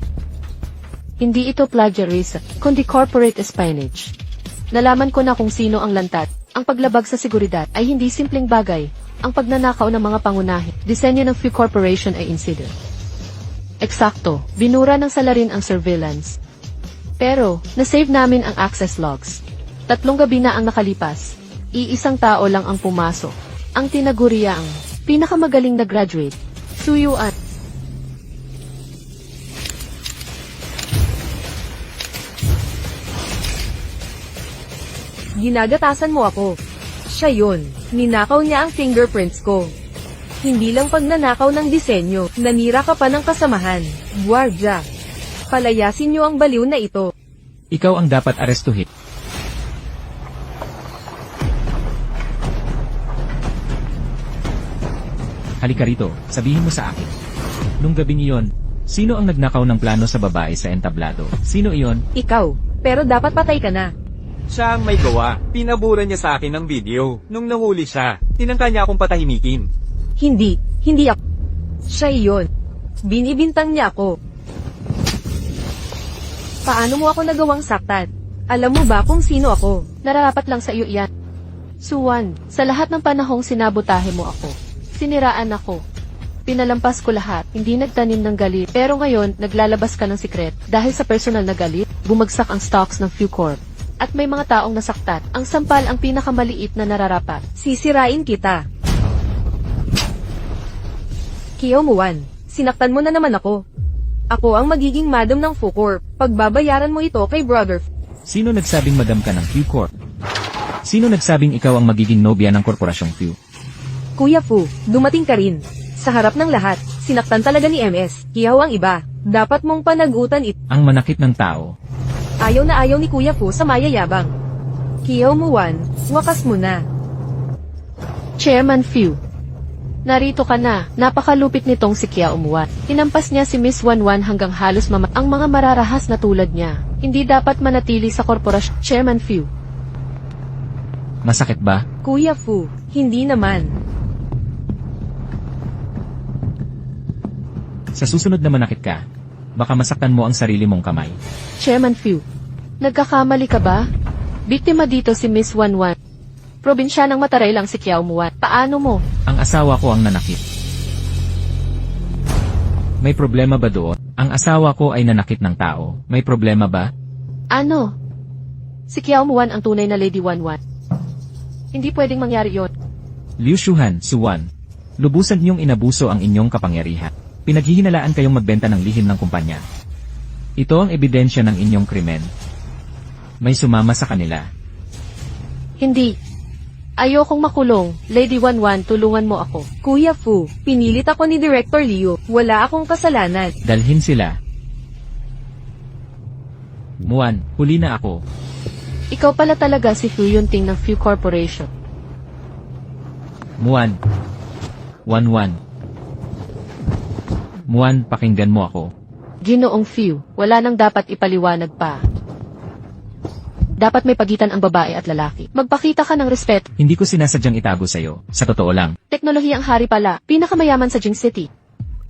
Hindi ito plagiarism, kundi corporate espionage. Nalaman ko na kung sino ang lantat. Ang paglabag sa seguridad ay hindi simpleng bagay. Ang pagnanakaw ng mga pangunahin, disenyo ng Few Corporation ay incident. Eksakto, binura ng salarin ang surveillance. Pero, nasave namin ang access logs. 3 gabi na ang nakalipas. Iisang tao lang ang pumasok. Ang tinaguriya ang pinakamagaling na graduate. Suyuan. Ginagatasan mo ako. Siya yun. Ninakaw niya ang fingerprints ko. Hindi lang pagnanakaw ng disenyo, nanira ka pa ng kasamahan. Guardia. Palayasin niyo ang baliw na ito. Ikaw ang dapat arestuhin. Halika rito, sabihin mo sa akin. Nung gabing iyon, sino ang nagnakaw ng plano sa babae sa entablado? Sino iyon? Ikaw. Pero dapat patay ka na. Siya ang may gawa. Pinabura niya sa akin ng video. Nung nahuli siya, tinangka niya akong patahimikin. Hindi ako. Siya iyon. Binibintang niya ako. Paano mo ako nagawang saktan? Alam mo ba kung sino ako? Nararapat lang sa iyo iyan. Suwan, sa lahat ng panahong sinabotahe mo ako. Siniraan ako. Pinalampas ko lahat, hindi nagtanim ng galit. Pero ngayon, naglalabas ka ng sikret. Dahil sa personal na galit, bumagsak ang stocks ng Few Corp. At may mga taong nasaktan. Ang sampal ang pinakamaliit na nararapat. Sisirain kita. Kiao Muan, sinaktan mo na naman ako. Ako ang magiging madam ng Fu Corp. Pagbabayaran mo ito kay brother. Sino nagsabing madam ka ng Few Corp? Sino nagsabing ikaw ang magiging nobya ng korporasyong Few? Kuya Fu, dumating ka rin. Sa harap ng lahat, sinaktan talaga ni MS. Kiao ang iba. Dapat mong panagutan ito. Ang manakit ng tao. Ayaw na ayaw ni Kuya Fu sa mayayabang. Kiao Muan, wakas mo na. Chairman Few. Narito ka na, napakalupit nitong si Kiao Muan. Hinampas niya si Miss Wanwan hanggang halos ang mga mararahas na tulad niya. Hindi dapat manatili sa korporasyon. Chairman Few. Masakit ba? Kuya Fu, hindi naman. Sa susunod na manakit ka, baka masaktan mo ang sarili mong kamay. Chairman Few. Nagkakamali ka ba? Biktima dito si Miss Wanwan. Probinsyanang mataray lang si Kiao Muan. Paano mo? Ang asawa ko ang nanakit. May problema ba doon? Ang asawa ko ay nanakit ng tao. May problema ba? Ano? Si Kiao Muan ang tunay na Lady Wanwan. Hindi pwedeng mangyari yon. Liu Shuhan, Suwan. Lubusan niyong inabuso ang inyong kapangyarihan. Pinaghihinalaan kayong magbenta ng lihim ng kumpanya. Ito ang ebidensya ng inyong krimen. May sumama sa kanila. Hindi. Ayokong makulong. Lady Wanwan, tulungan mo ako. Kuya Fu, pinilit ako ni Director Liu. Wala akong kasalanan. Dalhin sila. Muan, huli na ako. Ikaw pala talaga si Fu Yunting ng Few Corporation. Muan. Wanwan. Muan, pakinggan mo ako. Ginoong Few, wala nang dapat ipaliwanag pa. Dapat may pagitan ang babae at lalaki. Magpakita ka ng respeto. Hindi ko sinasadyang itago sa'yo. Sa totoo lang. Teknolohiyang hari pala, pinakamayaman sa Jing City.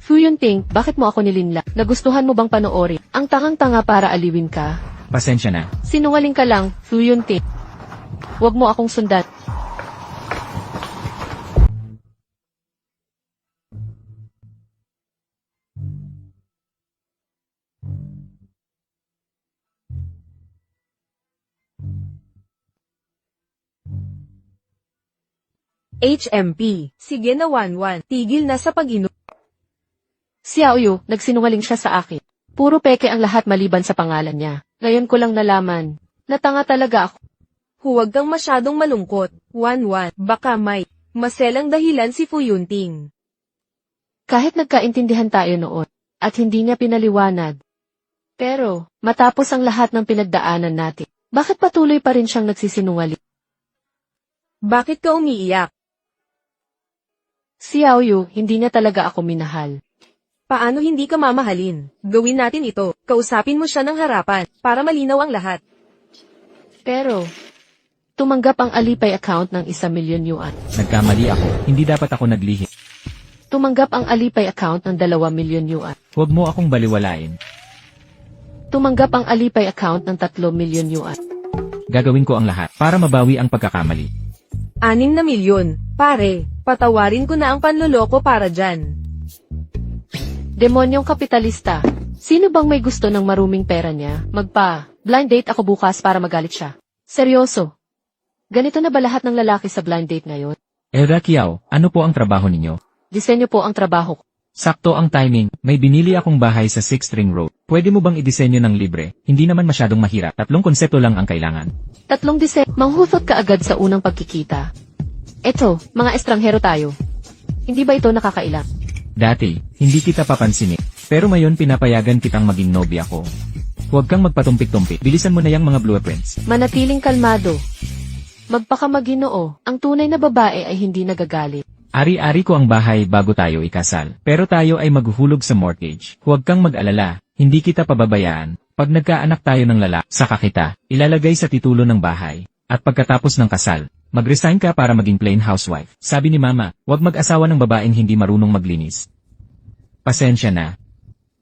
Fu Yunting, bakit mo ako nilinla? Nagustuhan mo bang panoorin? Ang tangang-tanga para aliwin ka? Pasensya na. Sinungaling ka lang, Fu Yunting. Huwag mo akong sundan. HMP. Sige na 1-1. Tigil na sa pag-inom. Si Xiaoyu, nagsinungaling siya sa akin. Puro peke ang lahat maliban sa pangalan niya. Ngayon ko lang nalaman. Natanga talaga ako. Huwag kang masyadong malungkot. 1-1. Baka may maselang dahilan si Fu Yunting. Kahit nagkaintindihan tayo noon, at hindi niya pinaliwanag. Pero, matapos ang lahat ng pinagdaanan natin, bakit patuloy pa rin siyang nagsisinungaling? Bakit ka umiiyak? Si Xiaoyu, hindi niya talaga ako minahal. Paano hindi ka mamahalin? Gawin natin ito. Kausapin mo siya ng harapan, para malinaw ang lahat. Pero, tumanggap ang Alipay account ng 1,000,000 yuan. Nagkamali ako. Hindi dapat ako naglihim. Tumanggap ang Alipay account ng 2,000,000 yuan. Huwag mo akong baliwalain. Tumanggap ang Alipay account ng 3,000,000 yuan. Gagawin ko ang lahat para mabawi ang pagkakamali. 6 na milyon. Pare, patawarin ko na ang panloloko para dyan. Demonyong kapitalista. Sino bang may gusto ng maruming pera niya? Blind date ako bukas para magalit siya. Seryoso. Ganito na ba lahat ng lalaki sa blind date ngayon? Elra Kiao, ano po ang trabaho ninyo? Disenyo po ang trabaho ko. Sakto ang timing, may binili akong bahay sa 6th Ring Road. Pwede mo bang idisenyo ng libre? Hindi naman masyadong mahirap. 3 konsepto lang ang kailangan. 3 manghusot ka agad sa unang pagkikita. Eto, mga estranghero tayo. Hindi ba ito nakakailang? Dati, hindi kita papansinin. Pero ngayon pinapayagan kitang maging nobya ko. Huwag kang magpatumpik-tumpik. Bilisan mo na yung mga blueprints. Manatiling kalmado. Magpakamaginoo, ang tunay na babae ay hindi nagagalit. Ari-ari ko ang bahay bago tayo ikasal. Pero tayo ay maghuhulog sa mortgage. Huwag kang mag-alala. Hindi kita pababayaan. Pag nagkaanak tayo ng lalaki, saka kita, ilalagay sa titulo ng bahay. At pagkatapos ng kasal, mag-resign ka para maging plain housewife. Sabi ni Mama, huwag mag-asawa ng babaeng hindi marunong maglinis. Pasensya na.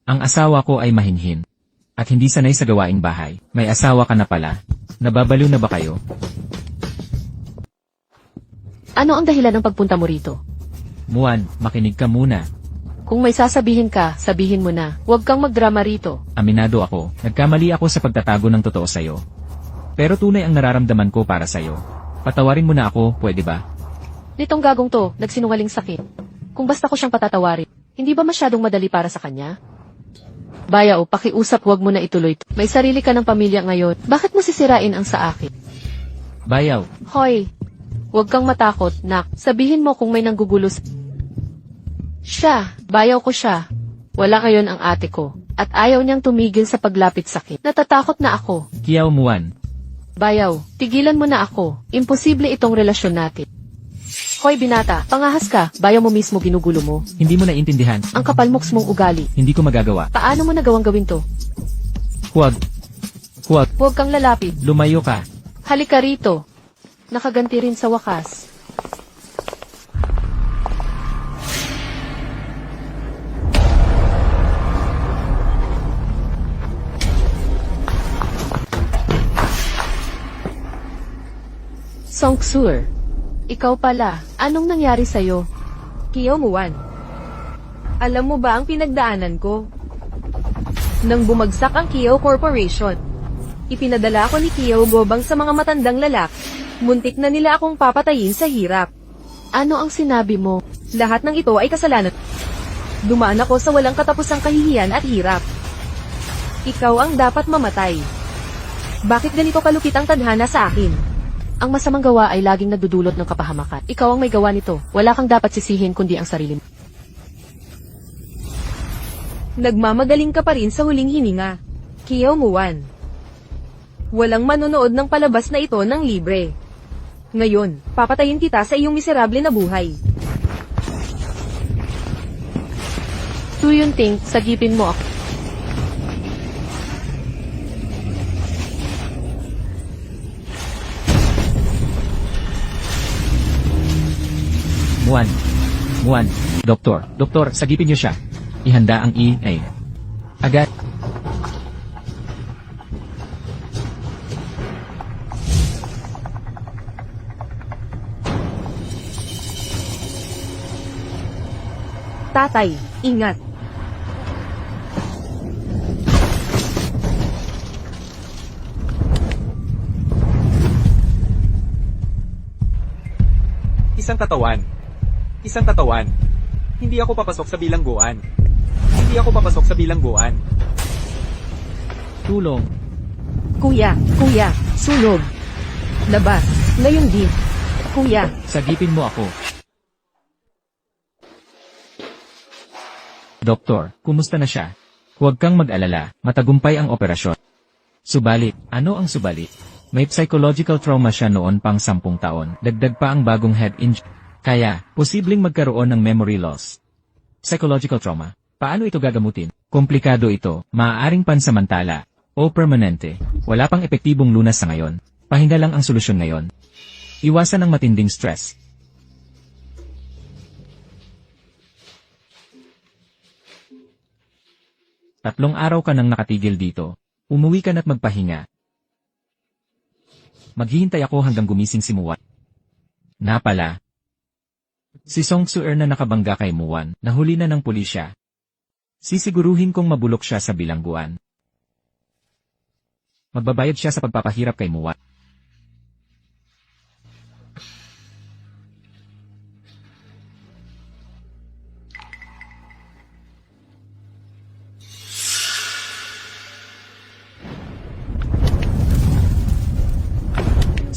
Ang asawa ko ay mahinhin. At hindi sanay sa gawaing bahay. May asawa ka na pala. Nababaliw na ba kayo? Ano ang dahilan ng pagpunta mo rito? Muan, makinig ka muna. Kung may sasabihin ka, sabihin mo na. Huwag kang magdrama rito. Aminado ako, nagkamali ako sa pagtatago ng totoo sa'yo. Pero tunay ang nararamdaman ko para sa'yo. Patawarin mo na ako, pwede ba? Nitong gagong to, nagsinungaling sakit. Kung basta ko siyang patatawarin, hindi ba masyadong madali para sa kanya? Bayaw, pakiusap, huwag mo na ituloy. May sarili ka ng pamilya ngayon. Bakit mo sisirain ang sa akin? Bayaw, Hoy, huwag kang matakot, nak. Sabihin mo kung may nanggugulo siya, bayaw ko siya. Wala ngayon ang ate ko. At ayaw niyang tumigil sa paglapit sa akin. Natatakot na ako. Kiao Muan. Bayaw, tigilan mo na ako. Imposible itong relasyon natin. Hoy binata, pangahas ka. Bayaw mo mismo ginugulo mo. Hindi mo naintindihan. Ang kapalmoks mong ugali. Hindi ko magagawa. Paano mo nagawang gawin to? Huwag. Huwag. Huwag kang lalapit. Lumayo ka. Halika rito. Nakaganti rin sa wakas. Song Sur, ikaw pala, anong nangyari sa'yo? Kiao Muan. Alam mo ba ang pinagdaanan ko? Nang bumagsak ang Kiao Corporation, ipinadala ako ni Kiao Gobang sa mga matandang lalaki. Muntik na nila akong papatayin sa hirap. Ano ang sinabi mo? Lahat ng ito ay kasalanan. Dumaan ako sa walang katapusang kahihiyan at hirap. Ikaw ang dapat mamatay. Bakit ganito kalupit ang tadhana sa akin? Ang masamang gawa ay laging nagdudulot ng kapahamakan. Ikaw ang may gawa nito. Wala kang dapat sisihin kundi ang sarili mo. Nagmamagaling ka pa rin sa huling hininga. Kiao Muan. Walang manonood ng palabas na ito ng libre. Ngayon, papatayin kita sa iyong miserable na buhay. Tuyunting, sagipin mo ako. Muan. Doktor, sagipin niyo siya. Ihanda ang EA. Agad. Tatay, ingat. Isang katawan. Isang katawan. Hindi ako papasok sa bilangguan. Hindi ako papasok sa bilangguan. Tulong. Kuya, sunog. Labas, ngayong di. Kuya, Sagipin mo ako. Doktor, kumusta na siya? Huwag kang mag-alala, matagumpay ang operasyon. Subalit, ano ang subalit? May psychological trauma siya noon pang 10 taon, dagdag pa ang bagong head injury. Kaya, posibleng magkaroon ng memory loss. Psychological trauma. Paano ito gagamutin? Komplikado ito, maaaring pansamantala, o permanente. Wala pang epektibong lunas sa ngayon. Pahinga lang ang solusyon ngayon. Iwasan ang matinding stress. Tatlong araw ka nang nakatigil dito. Umuwi ka na't magpahinga. Maghihintay ako hanggang gumising si Muwan. Na pala. Si Song Suer na nakabangga kay Muwan, nahuli na ng pulisya. Sisiguruhin kong mabulok siya sa bilangguan. Magbabayad siya sa pagpapahirap kay Muwan.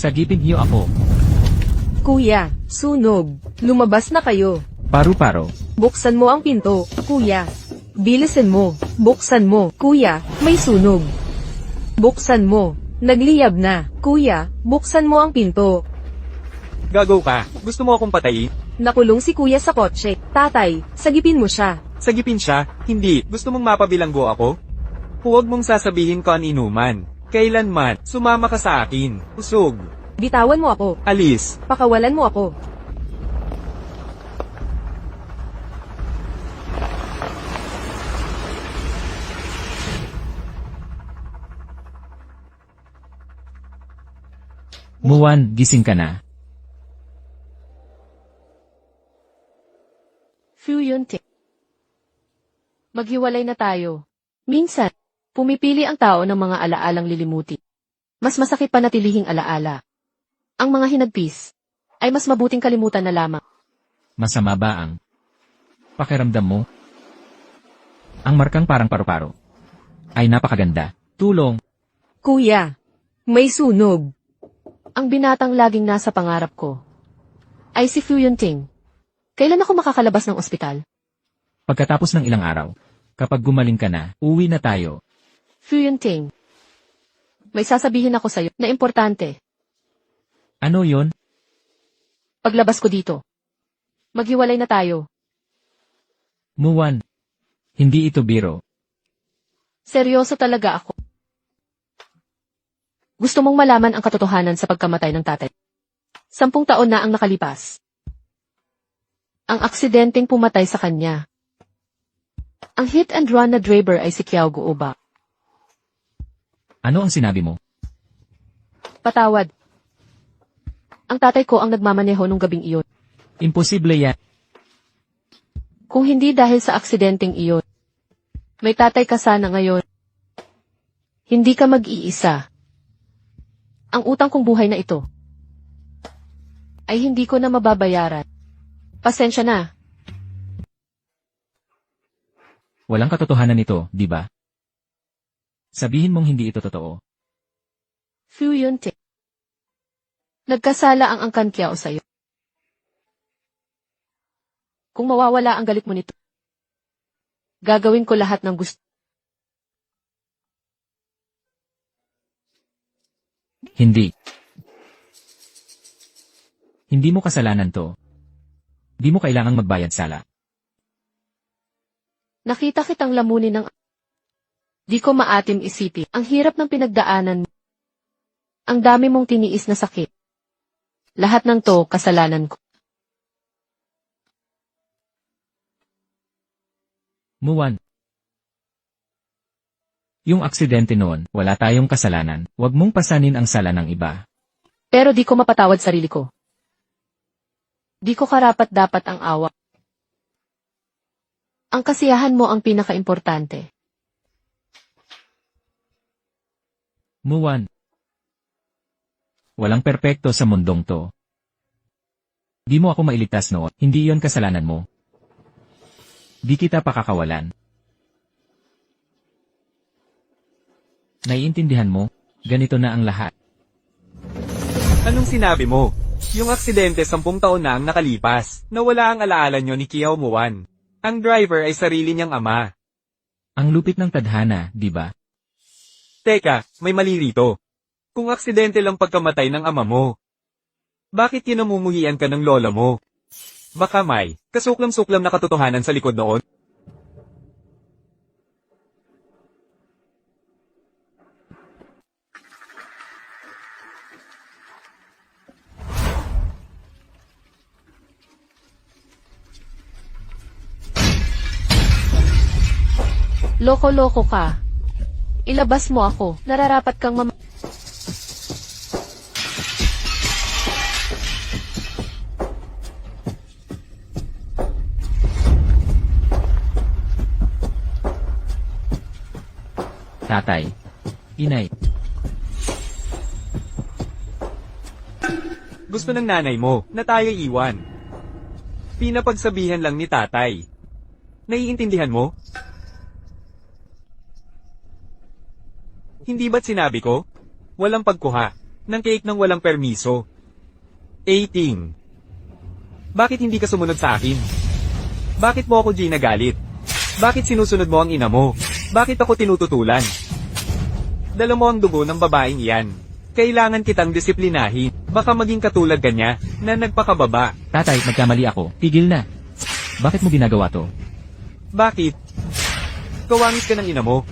Sagipin niyo ako. kuya, sunog. Lumabas na kayo. Paru-paro. Buksan mo ang pinto, kuya. Bilisan mo, buksan mo, kuya, may sunog. Buksan mo. Nagliyab na, kuya, buksan mo ang pinto. Gagaw ka. Gusto mo akong patayin? Nakulong si kuya sa kotse. Tatay, sagipin mo siya. Sagipin siya? Hindi. Gusto mong mapabilanggo ako? Huwag mong sasabihin ko ang inuman. Kailanman, sumama ka sa akin. Usog. Bitawan mo ako. Alis. Pakawalan mo ako. Muwan, gising ka na. Fuyunte. Maghiwalay na tayo. Minsan, pumipili ang tao ng mga alaalang lilimutin. Mas masakit pa na tilihing alaala. Ang mga hinagpis ay mas mabuting kalimutan na lamang. Masama ba ang pakiramdam mo? Ang markang parang paru-paro ay napakaganda. Tulong. Kuya, may sunog. Ang binatang laging nasa pangarap ko ay si Fuyunting. Kailan ako makakalabas ng ospital? Pagkatapos ng ilang araw, kapag gumaling ka na, uwi na tayo. Fuyunting. May sasabihin ako sa'yo na importante. Ano yon? Paglabas ko dito, maghiwalay na tayo. Muwan. Hindi ito biro. Seryoso talaga ako. Gusto mong malaman ang katotohanan sa pagkamatay ng tatay. 10 taon na ang nakalipas. Ang aksidenteng pumatay sa kanya. Ang hit and run na driver ay si Kiao Guoba. Ano ang sinabi mo? Patawad. Ang tatay ko ang nagmamaneho nung gabing iyon. Imposible yan. Kung hindi dahil sa aksidenteng iyon, may tatay ka sana ngayon. Hindi ka mag-iisa. Ang utang kong buhay na ito ay hindi ko na mababayaran. Pasensya na. Walang katotohanan nito, di ba? Sabihin mong hindi ito totoo. Fuyunte. Nagkasala ang Angkan Kiao sa'yo. Kung mawawala ang galit mo nito, gagawin ko lahat ng gusto. Hindi. Hindi mo kasalanan to. Di mo kailangang magbayad sala. Nakita kitang lamunin ng... Di ko maatim isipin. Ang hirap ng pinagdaanan mo. Ang dami mong tiniis na sakit. Lahat ng to, kasalanan ko. Muwan. Yung aksidente noon, wala tayong kasalanan. Huwag mong pasanin ang sala ng iba. Pero di ko mapatawad sarili ko. Di ko karapat-dapat ang awa. Ang kasiyahan mo ang pinakaimportante. Muwan. Walang perpekto sa mundong to. Di mo ako mailigtas noon, hindi yon kasalanan mo. Di kita pakakawalan. Naiintindihan mo, ganito na ang lahat. Anong sinabi mo? Yung aksidente 10 taon na ang nakalipas, na wala ang alaala nyo ni Kiao Muwan. Ang driver ay sarili niyang ama. Ang lupit ng tadhana, di ba? Teka, may mali rito. Kung aksidente lang pagkamatay ng ama mo, bakit kinamumuhian ka ng lola mo? Baka may kasuklam-suklam na katotohanan sa likod noon? Loko-loko ka. Ilabas mo ako. Nararapat kang Tatay. Inay. Gusto ng nanay mo na tayo iwan. Pinapagsabihan lang ni tatay. Naiintindihan mo? Hindi ba't sinabi ko? Walang pagkuha ng cake ng walang permiso. 18. Bakit hindi ka sumunod sa akin? Bakit mo ako ginagalit? Bakit sinusunod mo ang ina mo? Bakit ako tinututulan? Dala mo ang dugo ng babaeng iyan. Kailangan kitang disiplinahin. Baka maging katulad ka niya, na nagpakababa. Tatay, nagkamali ako. Tigil na. Bakit mo ginagawa to? Bakit? Kawangis ka ng ina mo.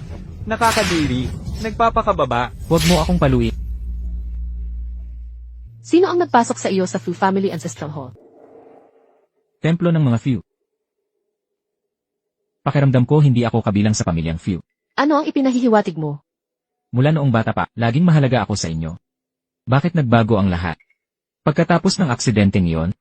Nakakadiri. Nagpapakababa. Huwag mo akong paluin. Sino ang nagpasok sa iyo sa Fu Family Ancestral Hall? Templo ng mga Few. Pakiramdam ko hindi ako kabilang sa pamilyang Few. Ano ang ipinahihiwatig mo? Mula noong bata pa, laging mahalaga ako sa inyo. Bakit nagbago ang lahat? Pagkatapos ng aksidenteng iyon,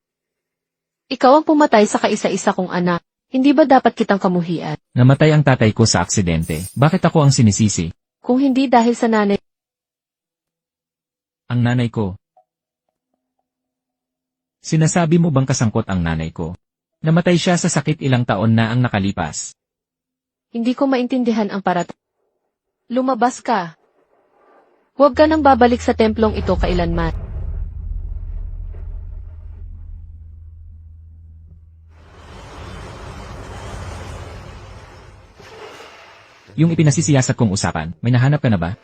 Ikaw ang pumatay sa kaisa-isa kong anak. Hindi ba dapat kitang kamuhian? namatay ang tatay ko sa aksidente. Bakit ako ang sinisisi? Kung hindi dahil sa nanay, Ang nanay ko. Sinasabi mo bang kasangkot ang nanay ko? Namatay siya sa sakit ilang taon na ang nakalipas. hindi ko maintindihan ang parat. Lumabas ka. Huwag ka nang babalik sa templong ito kailanman. Yung ipinasisiyasat kong usapan, may nahanap ka na ba?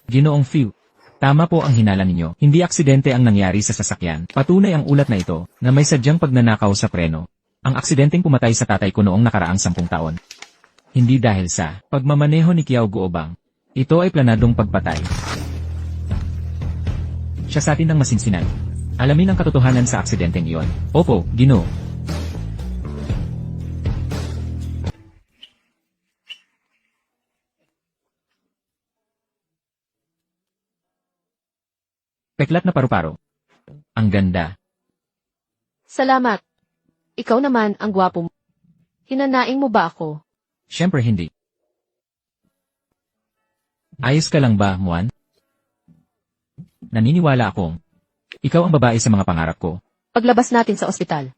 Ginoong Few. Tama po ang hinala ninyo, hindi aksidente ang nangyari sa sasakyan. Patunay ang ulat na ito, na may sadyang pagnanakaw sa preno. Ang aksidenteng pumatay sa tatay ko noong nakaraang 10 taon. Hindi dahil sa pagmamaneho ni Kiao Guobang. Ito ay planadong pagpatay. Siya sa atin ang masinsinan. Alamin ang katotohanan sa aksidenteng iyon. Opo, Ginoo. Peklat na paru-paro. Ang ganda. Salamat. Ikaw naman ang gwapo mo. Hinanaing mo ba ako? Siyempre hindi. Ayos ka lang ba, Muan? Naniniwala akong ikaw ang babae sa mga pangarap ko. Paglabas natin sa ospital.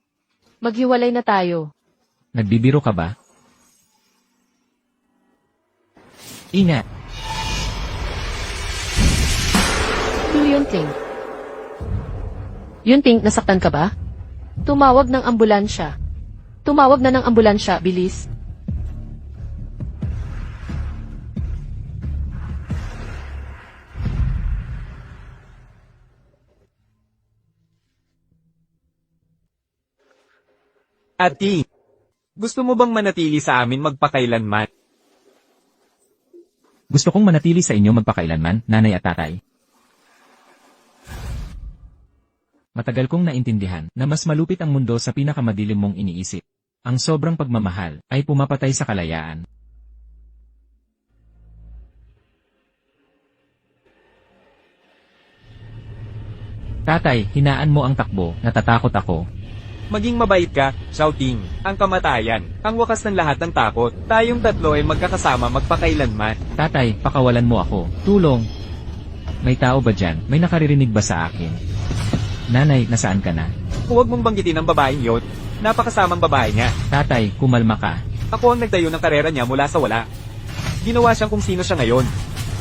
Maghiwalay na tayo. Nagbibiro ka ba? Ingat. Yunting. Yunting, nasaktan ka ba? Tumawag ng ambulansya. Tumawag na ng ambulansya, bilis. Ati, gusto mo bang manatili sa amin magpakailanman? Gusto kong manatili sa inyo magpakailanman, nanay at tatay. Matagal kong naintindihan na mas malupit ang mundo sa pinakamadilim mong iniisip. Ang sobrang pagmamahal ay pumapatay sa kalayaan. Tatay, hinaan mo ang takbo, natatakot ako. Maging mabait ka, Xiaoting. Ang kamatayan, ang wakas ng lahat ng takot. Tayong tatlo ay magkakasama magpakailanman. Tatay, pakawalan mo ako. Tulong. May tao ba dyan? May nakaririnig ba sa akin? Nanay, nasaan ka na? Huwag mong banggitin ang babaeng yon. Napakasamang babae niya. Tatay, kumalma ka. Ako ang nagdayo ng karera niya mula sa wala. Ginawa siyang kung sino siya ngayon.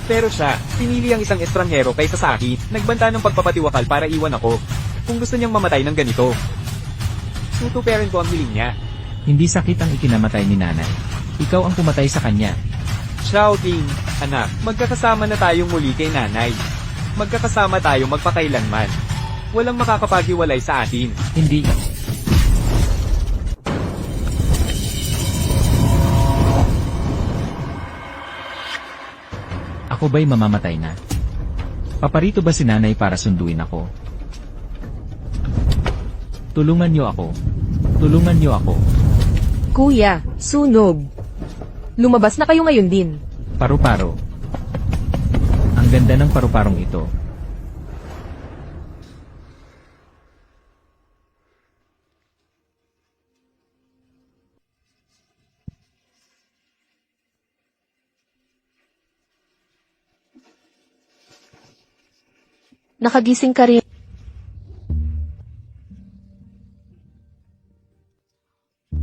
Pero siya, pinili ang isang estranghero kaysa sa akin. Nagbanta ng pagpapatiwakal para iwan ako. Kung gusto niyang mamatay ng ganito. Tutuperin ko ang hiling niya. Hindi sakit ang ikinamatay ni nanay. Ikaw ang pumatay sa kanya. Xiaoting, anak, magkakasama na tayong muli kay nanay. Magkakasama tayo magpakailanman. Walang makakapaghiwalay sa atin. Hindi. Ako ba'y mamamatay na? Paparito ba si nanay para sunduin ako? Tulungan niyo ako. Tulungan niyo ako. Kuya, sunog. Lumabas na kayo ngayon din. Paru-paro. Ang ganda ng paru-parong ito. Nakagising ka rin.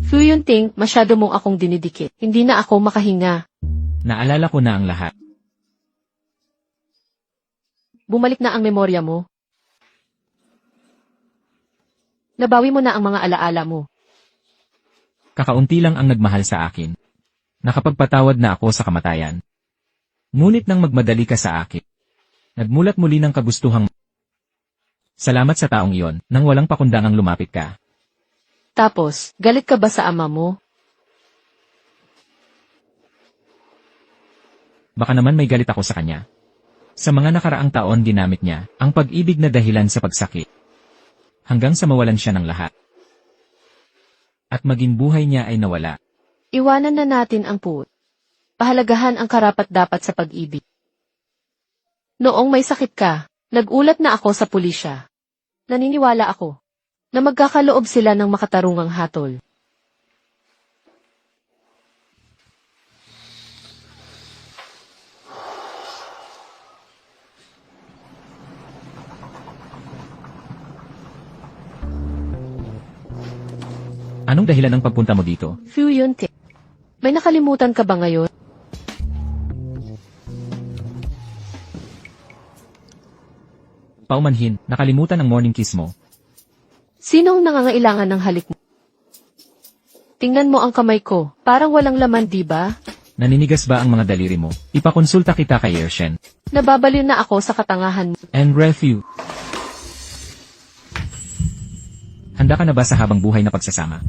Fuyunting, masyado mong akong dinidikit. Hindi na ako makahinga. Naalala ko na ang lahat. Bumalik na ang memorya mo. Nabawi mo na ang mga alaala mo. Kakaunti lang ang nagmahal sa akin. Nakapagpatawad na ako sa kamatayan. Ngunit nang magmadali ka sa akin, nagmulat muli ng kagustuhang. Salamat sa taong iyon, nang walang pakundangang lumapit ka. Tapos, galit ka ba sa ama mo? Baka naman may galit ako sa kanya. Sa mga nakaraang taon ginamit niya, ang pag-ibig na dahilan sa pagsakit. Hanggang sa mawalan siya ng lahat. At maging buhay niya ay nawala. Iwanan na natin ang puot. Pahalagahan ang karapat-dapat sa pag-ibig. Noong may sakit ka, nagulat na ako sa pulisya. Naniniwala ako na magkakaloob sila ng makatarungang hatol. Anong dahilan ng pagpunta mo dito? Fuyunting, may nakalimutan ka ba ngayon? Paumanhin, nakalimutan ang morning kiss mo. Sinong nangangailangan ng halik mo? Tingnan mo ang kamay ko, parang walang laman, di ba? Naninigas ba ang mga daliri mo? Ipakonsulta kita kay Ershen. Nababaliw na ako sa katangahan mo. And refu. Handa ka na ba sa habang buhay na pagsasama?